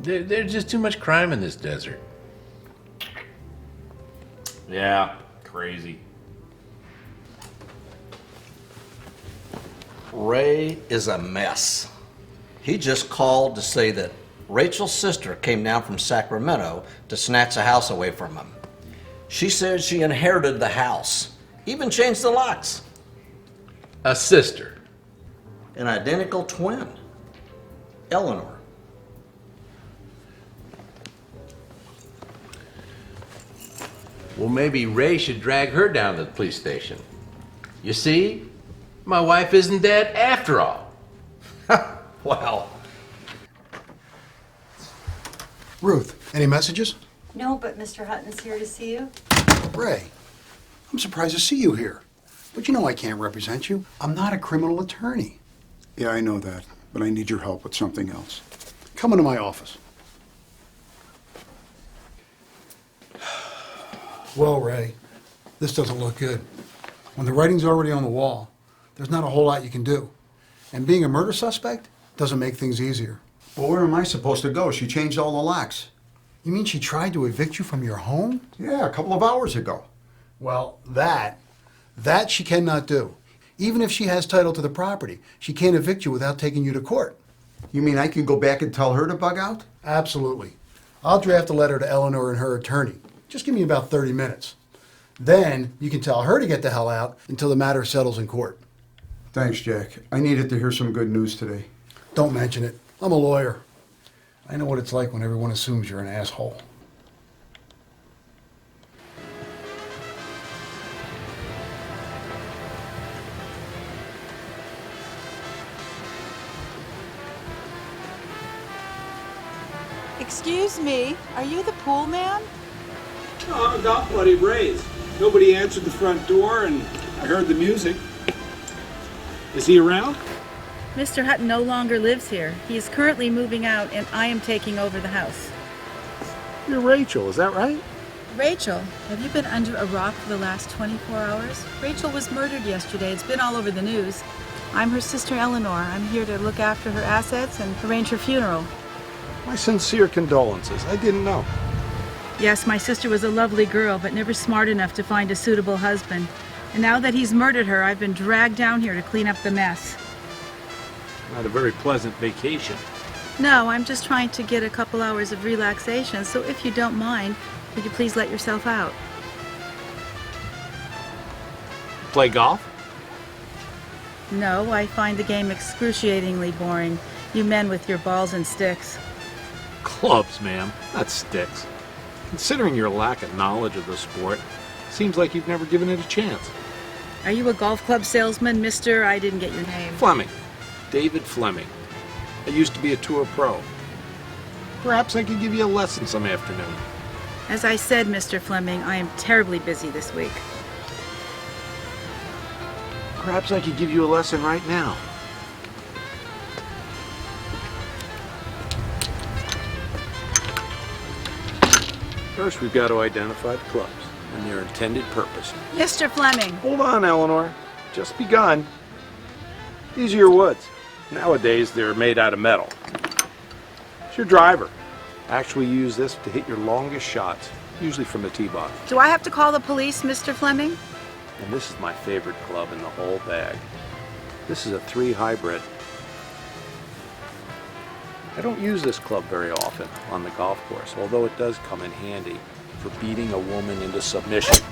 There's just too much crime in this desert. Yeah, crazy. Ray is a mess. He just called to say that Rachel's sister came down from Sacramento to snatch the house away from him. She said she inherited the house, even changed the locks. A sister? An identical twin, Eleanor. Well, maybe Ray should drag her down to the police station. You see, my wife isn't dead after all. Well. Ruth, any messages? No, but Mr. Hutton's here to see you. Ray, I'm surprised to see you here. But you know I can't represent you. I'm not a criminal attorney. Yeah, I know that, but I need your help with something else. Come into my office. Well, Ray, this doesn't look good. When the writing's already on the wall, there's not a whole lot you can do. And being a murder suspect doesn't make things easier. Well, where am I supposed to go? She changed all the locks. You mean she tried to evict you from your home? Yeah, a couple of hours ago. Well, that she cannot do. Even if she has title to the property, she can't evict you without taking you to court. You mean I can go back and tell her to bug out? Absolutely. I'll draft a letter to Eleanor and her attorney. Just give me about 30 minutes. Then you can tell her to get the hell out until the matter settles in court. Thanks, Jack. I needed to hear some good news today. Don't mention it. I'm a lawyer. I know what it's like when everyone assumes you're an asshole. Excuse me, are you the pool man? Oh, I'm a golf buddy of Ray's. Nobody answered the front door, and I heard the music. Is he around? Mr. Hutton no longer lives here. He is currently moving out, and I am taking over the house. You're Rachel, is that right? Rachel, have you been under a rock for the last 24 hours? Rachel was murdered yesterday. It's been all over the news. I'm her sister Eleanor. I'm here to look after her assets and arrange her funeral. My sincere condolences. I didn't know. Yes, my sister was a lovely girl, but never smart enough to find a suitable husband. And now that he's murdered her, I've been dragged down here to clean up the mess. Not a very pleasant vacation. No, I'm just trying to get a couple hours of relaxation, so if you don't mind, would you please let yourself out? Play golf? No, I find the game excruciatingly boring. You men with your balls and sticks. Clubs, ma'am, not sticks. Considering your lack of knowledge of the sport, seems like you've never given it a chance. Are you a golf club salesman, mister? I didn't get your name. Fleming. David Fleming. I used to be a tour pro. Perhaps I could give you a lesson some afternoon. As I said, Mr. Fleming, I am terribly busy this week. Perhaps I could give you a lesson right now. First, we've got to identify the clubs and their intended purpose. Mr. Fleming! Hold on, Eleanor. Just begun. These are your woods. Nowadays, they're made out of metal. It's your driver. Actually use this to hit your longest shots, usually from the tee box. Do I have to call the police, Mr. Fleming? And this is my favorite club in the whole bag. This is a 3 hybrid. I don't use this club very often on the golf course, although it does come in handy for beating a woman into submission.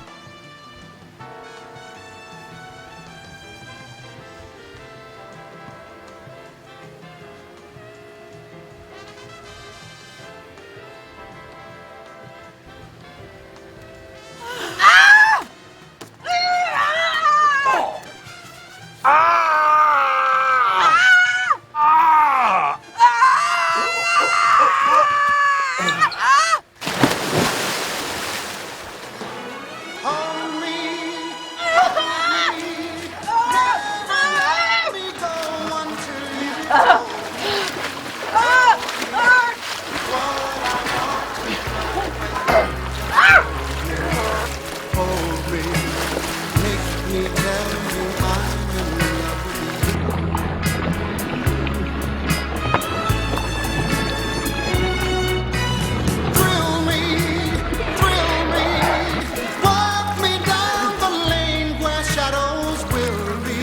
me tell you I'm in love with you. Thrill me, walk me down the lane where shadows will be.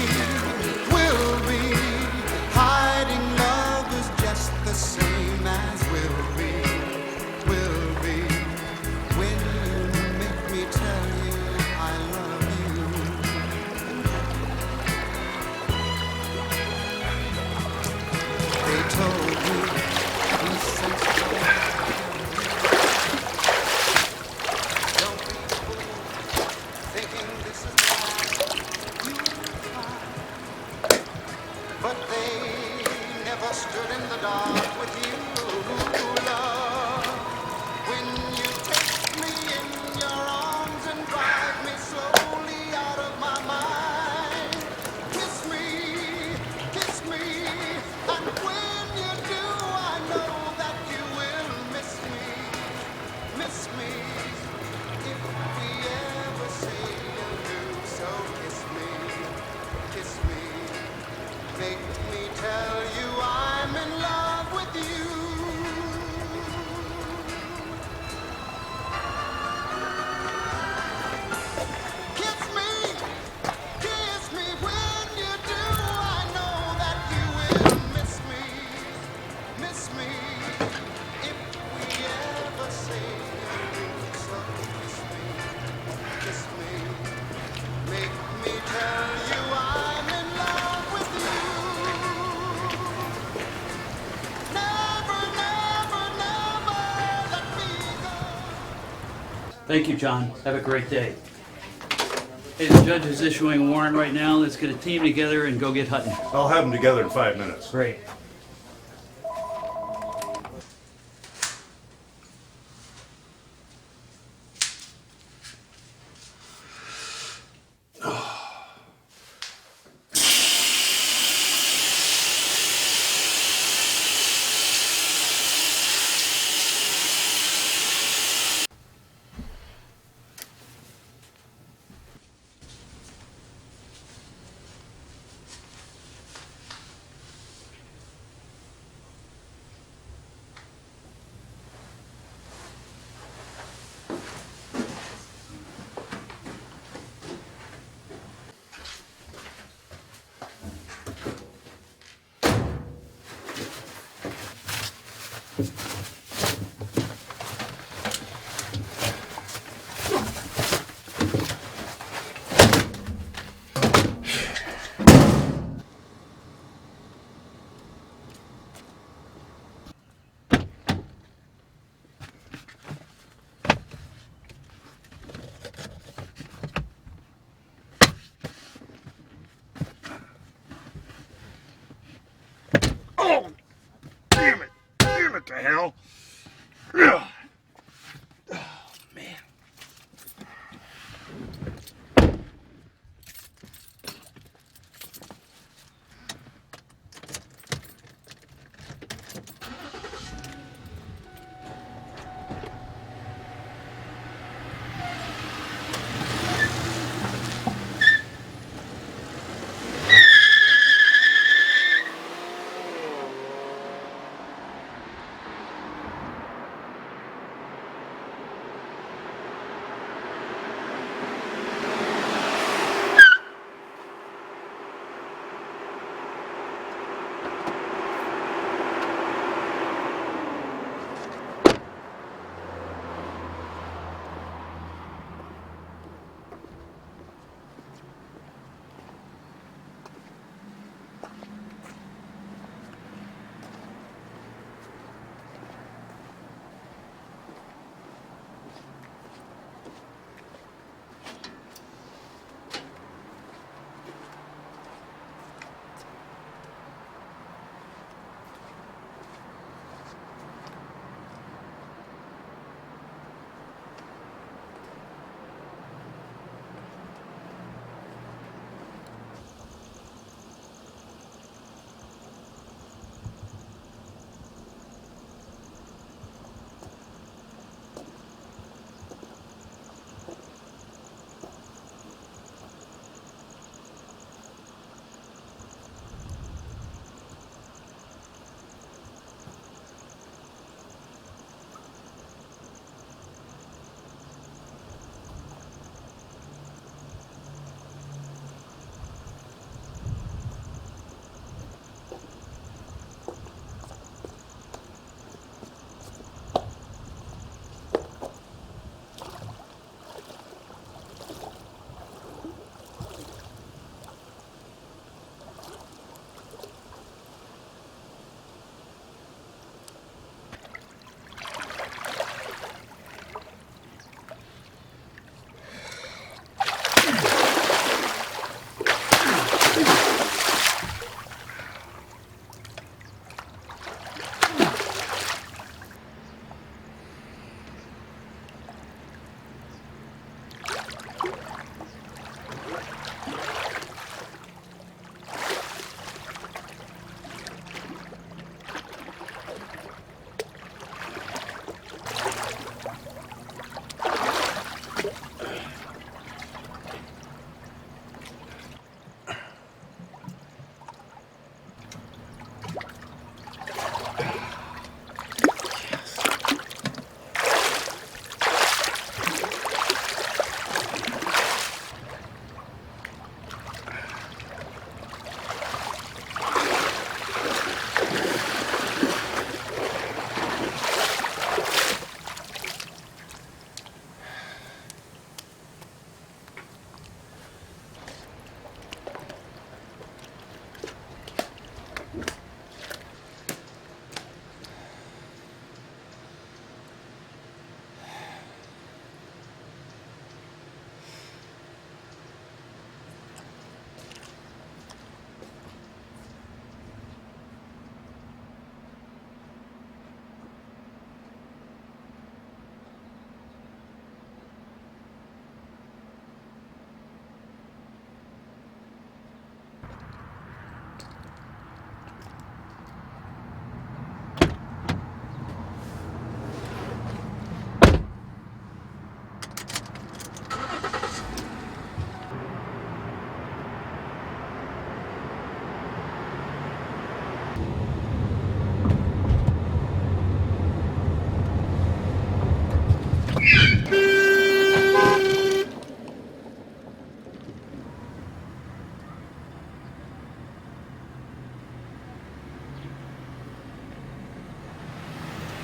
Hiding love is just the same as will be. When you make me tell you I love you. They told me be sensible. Don't be fooled, thinking this is life. You will try. But they never stood in the dark with you, love. When you take me in your arms and drive me slowly out of my mind. Kiss me, and when you do, I know that you will miss me, if we ever say you do. So kiss me, make me tell you I'm in love with you. Kiss me when you do. I know that you will miss me, if we ever say you do. So kiss me, make me tell you I'm in love with you. Never, never, never let me go. Thank you, John. Have a great day. Hey, the judge is issuing a warrant right now. Let's get a team together and go get Hutton. I'll have them together in 5 minutes. Great.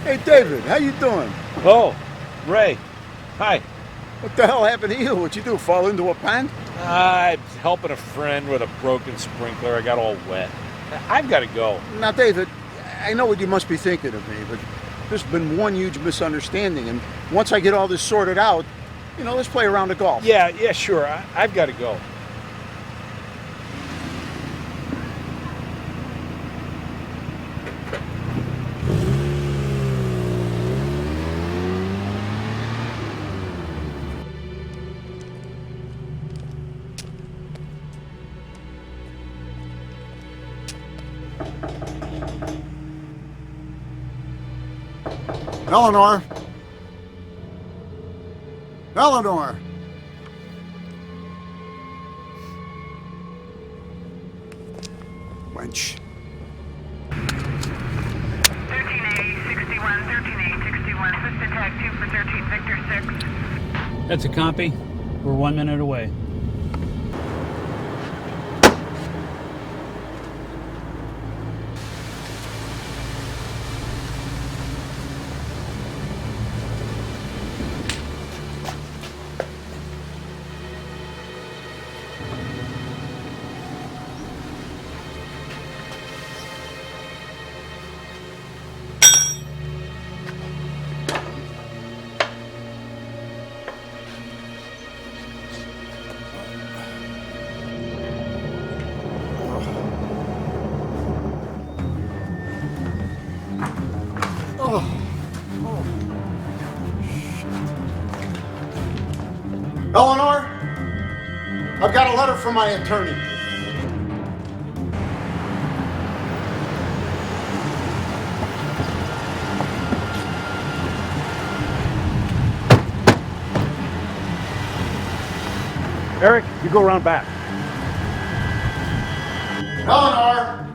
Hey, David, how you doing? Oh, Ray. Hi. What the hell happened to you? What'd you do, fall into a pond? I'm helping a friend with a broken sprinkler. I got all wet. I've got to go. Now, David, I know what you must be thinking of me, but there's been one huge misunderstanding, and once I get all this sorted out, let's play a round of golf. Yeah, sure. I've got to go. Eleanor! Eleanor! Wench. 13A, 61, 13A, 61, Assistant Tag 2 for 13, Victor 6. That's a copy. We're 1 minute away. Eleanor, I've got a letter from my attorney. Eric, you go around back. Eleanor!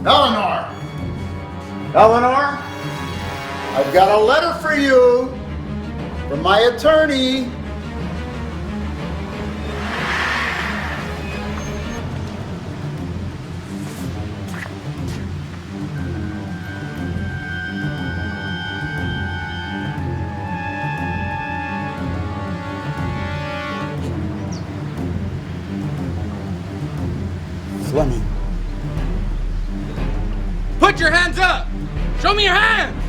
Eleanor! Eleanor! I've got a letter for you from my attorney. Fleming. Put your hands up! Show me your hands!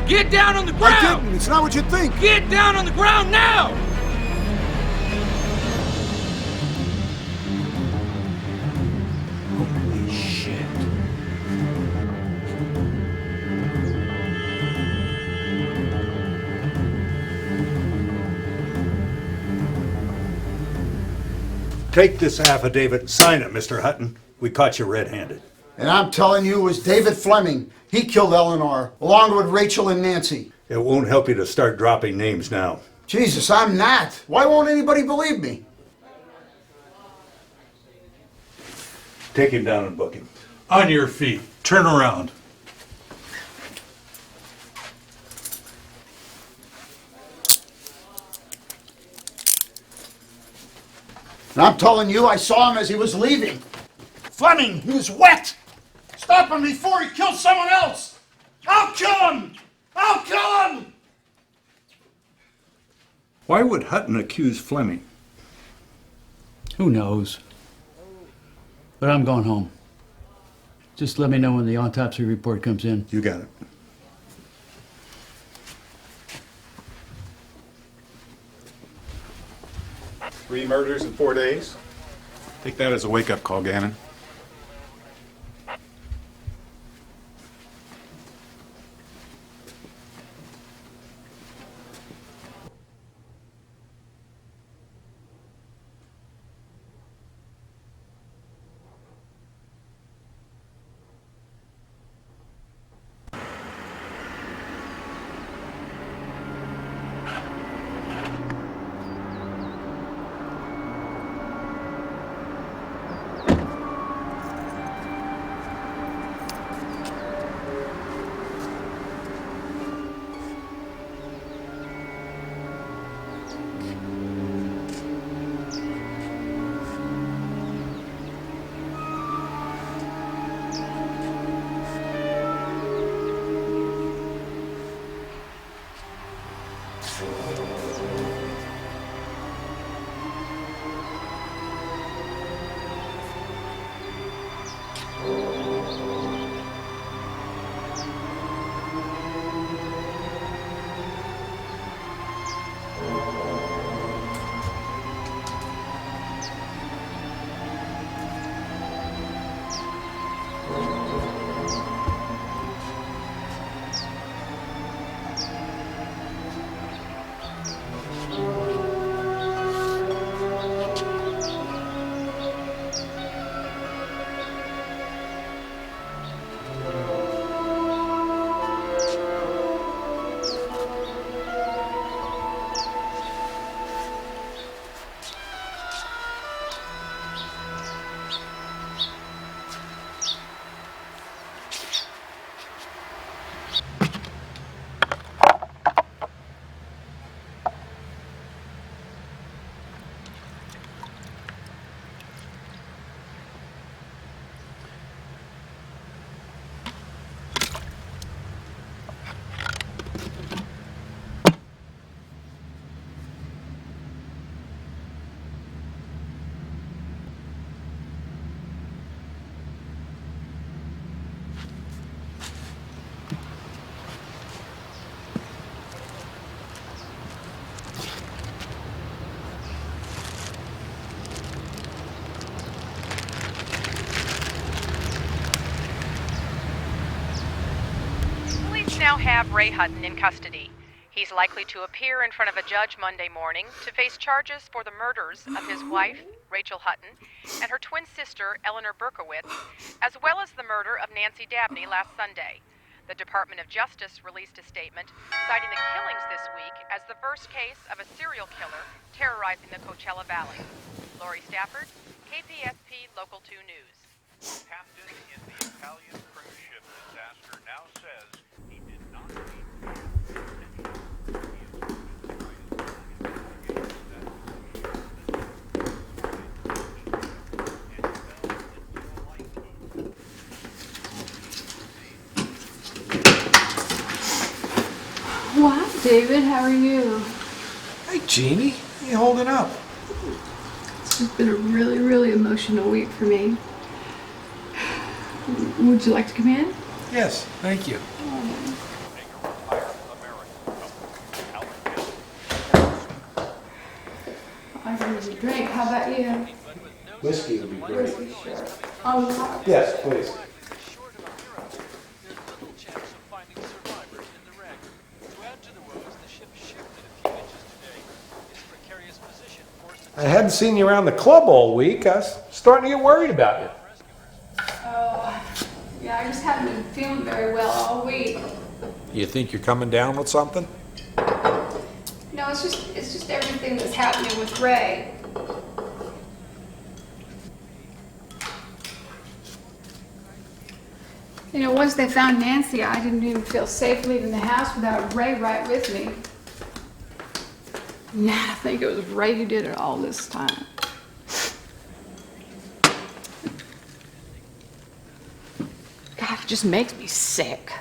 Get down on the ground! I didn't. It's not what you think. Get down on the ground now! Holy shit. Take this affidavit and sign it, Mr. Hutton. We caught you red-handed. And I'm telling you, it was David Fleming. He killed Eleanor, along with Rachel and Nancy. It won't help you to start dropping names now. Jesus, I'm not. Why won't anybody believe me? Take him down and book him. On your feet. Turn around. And I'm telling you, I saw him as he was leaving. Fleming, he was wet. Stop him before he kills someone else. I'll kill him. I'll kill him. Why would Hutton accuse Fleming? Who knows? But I'm going home. Just let me know when the autopsy report comes in. You got it. Three murders in 4 days. Take that as a wake-up call, Gannon. now have Ray Hutton in custody. He's likely to appear in front of a judge Monday morning to face charges for the murders of his wife, Rachel Hutton, and her twin sister, Eleanor Berkowitz, as well as the murder of Nancy Dabney last Sunday. The Department of Justice released a statement citing the killings this week as the first case of a serial killer terrorizing the Coachella Valley. Lori Stafford, KPSP Local 2 News. Captain in the Italian cruise ship disaster now says he did not Well, hi, David. How are you? Hey, Jeannie. How you holding up? It's just been a really, really emotional week for me. Would you like to come in? Yes, thank you. I can use a drink. How about you? Whiskey would be great. Sure. Oh, Yes, please. I hadn't seen you around the club all week. I was starting to get worried about you. oh, yeah, I just haven't been feeling very well all week. You think you're coming down with something? No, it's just everything that's happening with Ray. You know, once they found Nancy, I didn't even feel safe leaving the house without Ray right with me. Now I think it was Ray who did it all this time. God, it just makes me sick.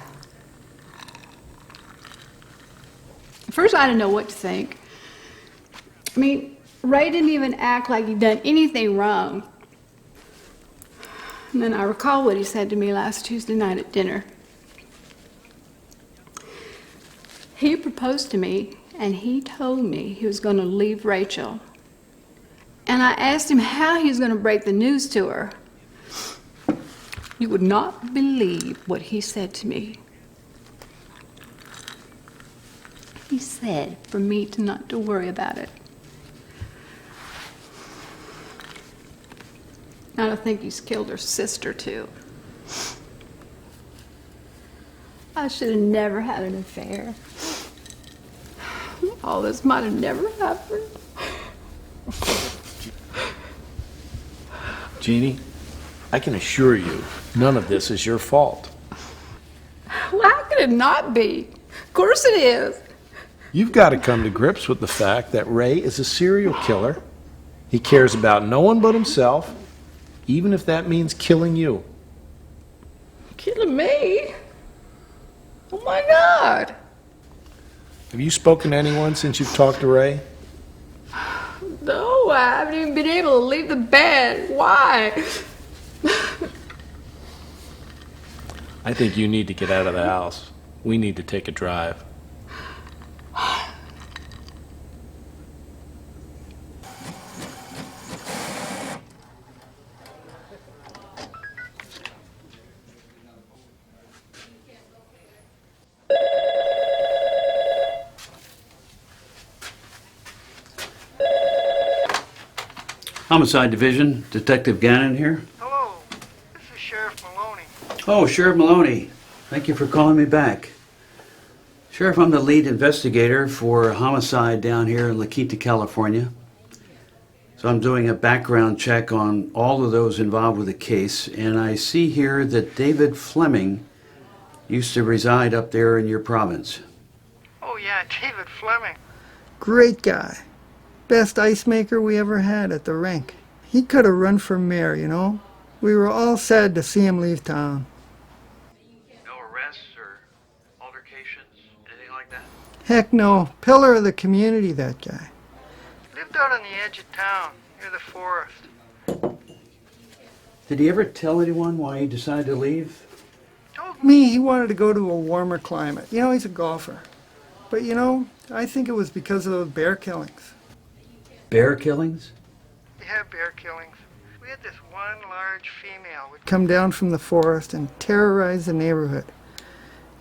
At first, I didn't know what to think. I mean, Ray didn't even act like he'd done anything wrong. And then I recall what he said to me last Tuesday night at dinner. He proposed to me, and he told me he was going to leave Rachel. And I asked him how he was going to break the news to her. You would not believe what he said to me. He said for me to not to worry about it. I don't think he's killed her sister, too. I should have never had an affair. All this might have never happened. Jeannie, I can assure you, none of this is your fault. Well, how could it not be? Of course it is. You've got to come to grips with the fact that Ray is a serial killer. He cares about no one but himself, even if that means killing you. Killing me? Oh my God. Have you spoken to anyone since you've talked to Ray? No, I haven't even been able to leave the bed. Why? I think you need to get out of the house. We need to take a drive. Homicide Division, Detective Gannon here. Hello, this is Sheriff Maloney. Oh, Sheriff Maloney. Thank you for calling me back. Sheriff, I'm the lead investigator for a homicide down here in La Quinta, California. So I'm doing a background check on all of those involved with the case, and I see here that David Fleming used to reside up there in your province. Oh yeah, David Fleming. Great guy. Best ice maker we ever had at the rink. He could have run for mayor, you know. We were all sad to see him leave town. No arrests or altercations, anything like that? Heck no. Pillar of the community, that guy. Lived out on the edge of town, near the forest. Did he ever tell anyone why he decided to leave? Told me he wanted to go to a warmer climate. You know, he's a golfer. But you know, I think it was because of those bear killings. Bear killings? Yeah, bear killings. We had this one large female. Come down from the forest and terrorize the neighborhood.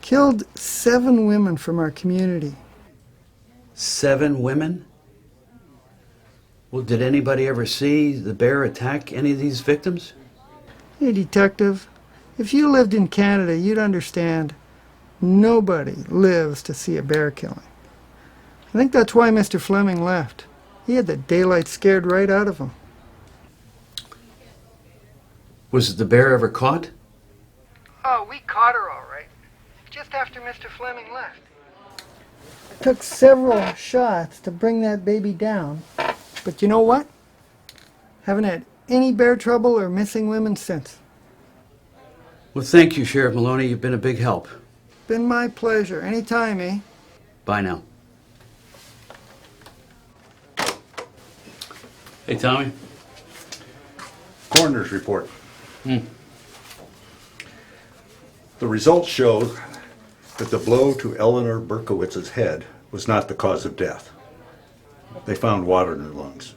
Killed 7 women from our community. 7 women? Well, did anybody ever see the bear attack any of these victims? Hey, detective, if you lived in Canada, you'd understand nobody lives to see a bear killing. I think that's why Mr. Fleming left. He had the daylight scared right out of him. Was the bear ever caught? Oh, we caught her all right. Just after Mr. Fleming left. It took several shots to bring that baby down. But you know what? Haven't had any bear trouble or missing women since. Well, thank you, Sheriff Maloney. You've been a big help. Been my pleasure. Anytime, eh? Bye now. Hey, Tommy. Coroner's report. The results showed that the blow to Eleanor Berkowitz's head was not the cause of death. They found water in her lungs.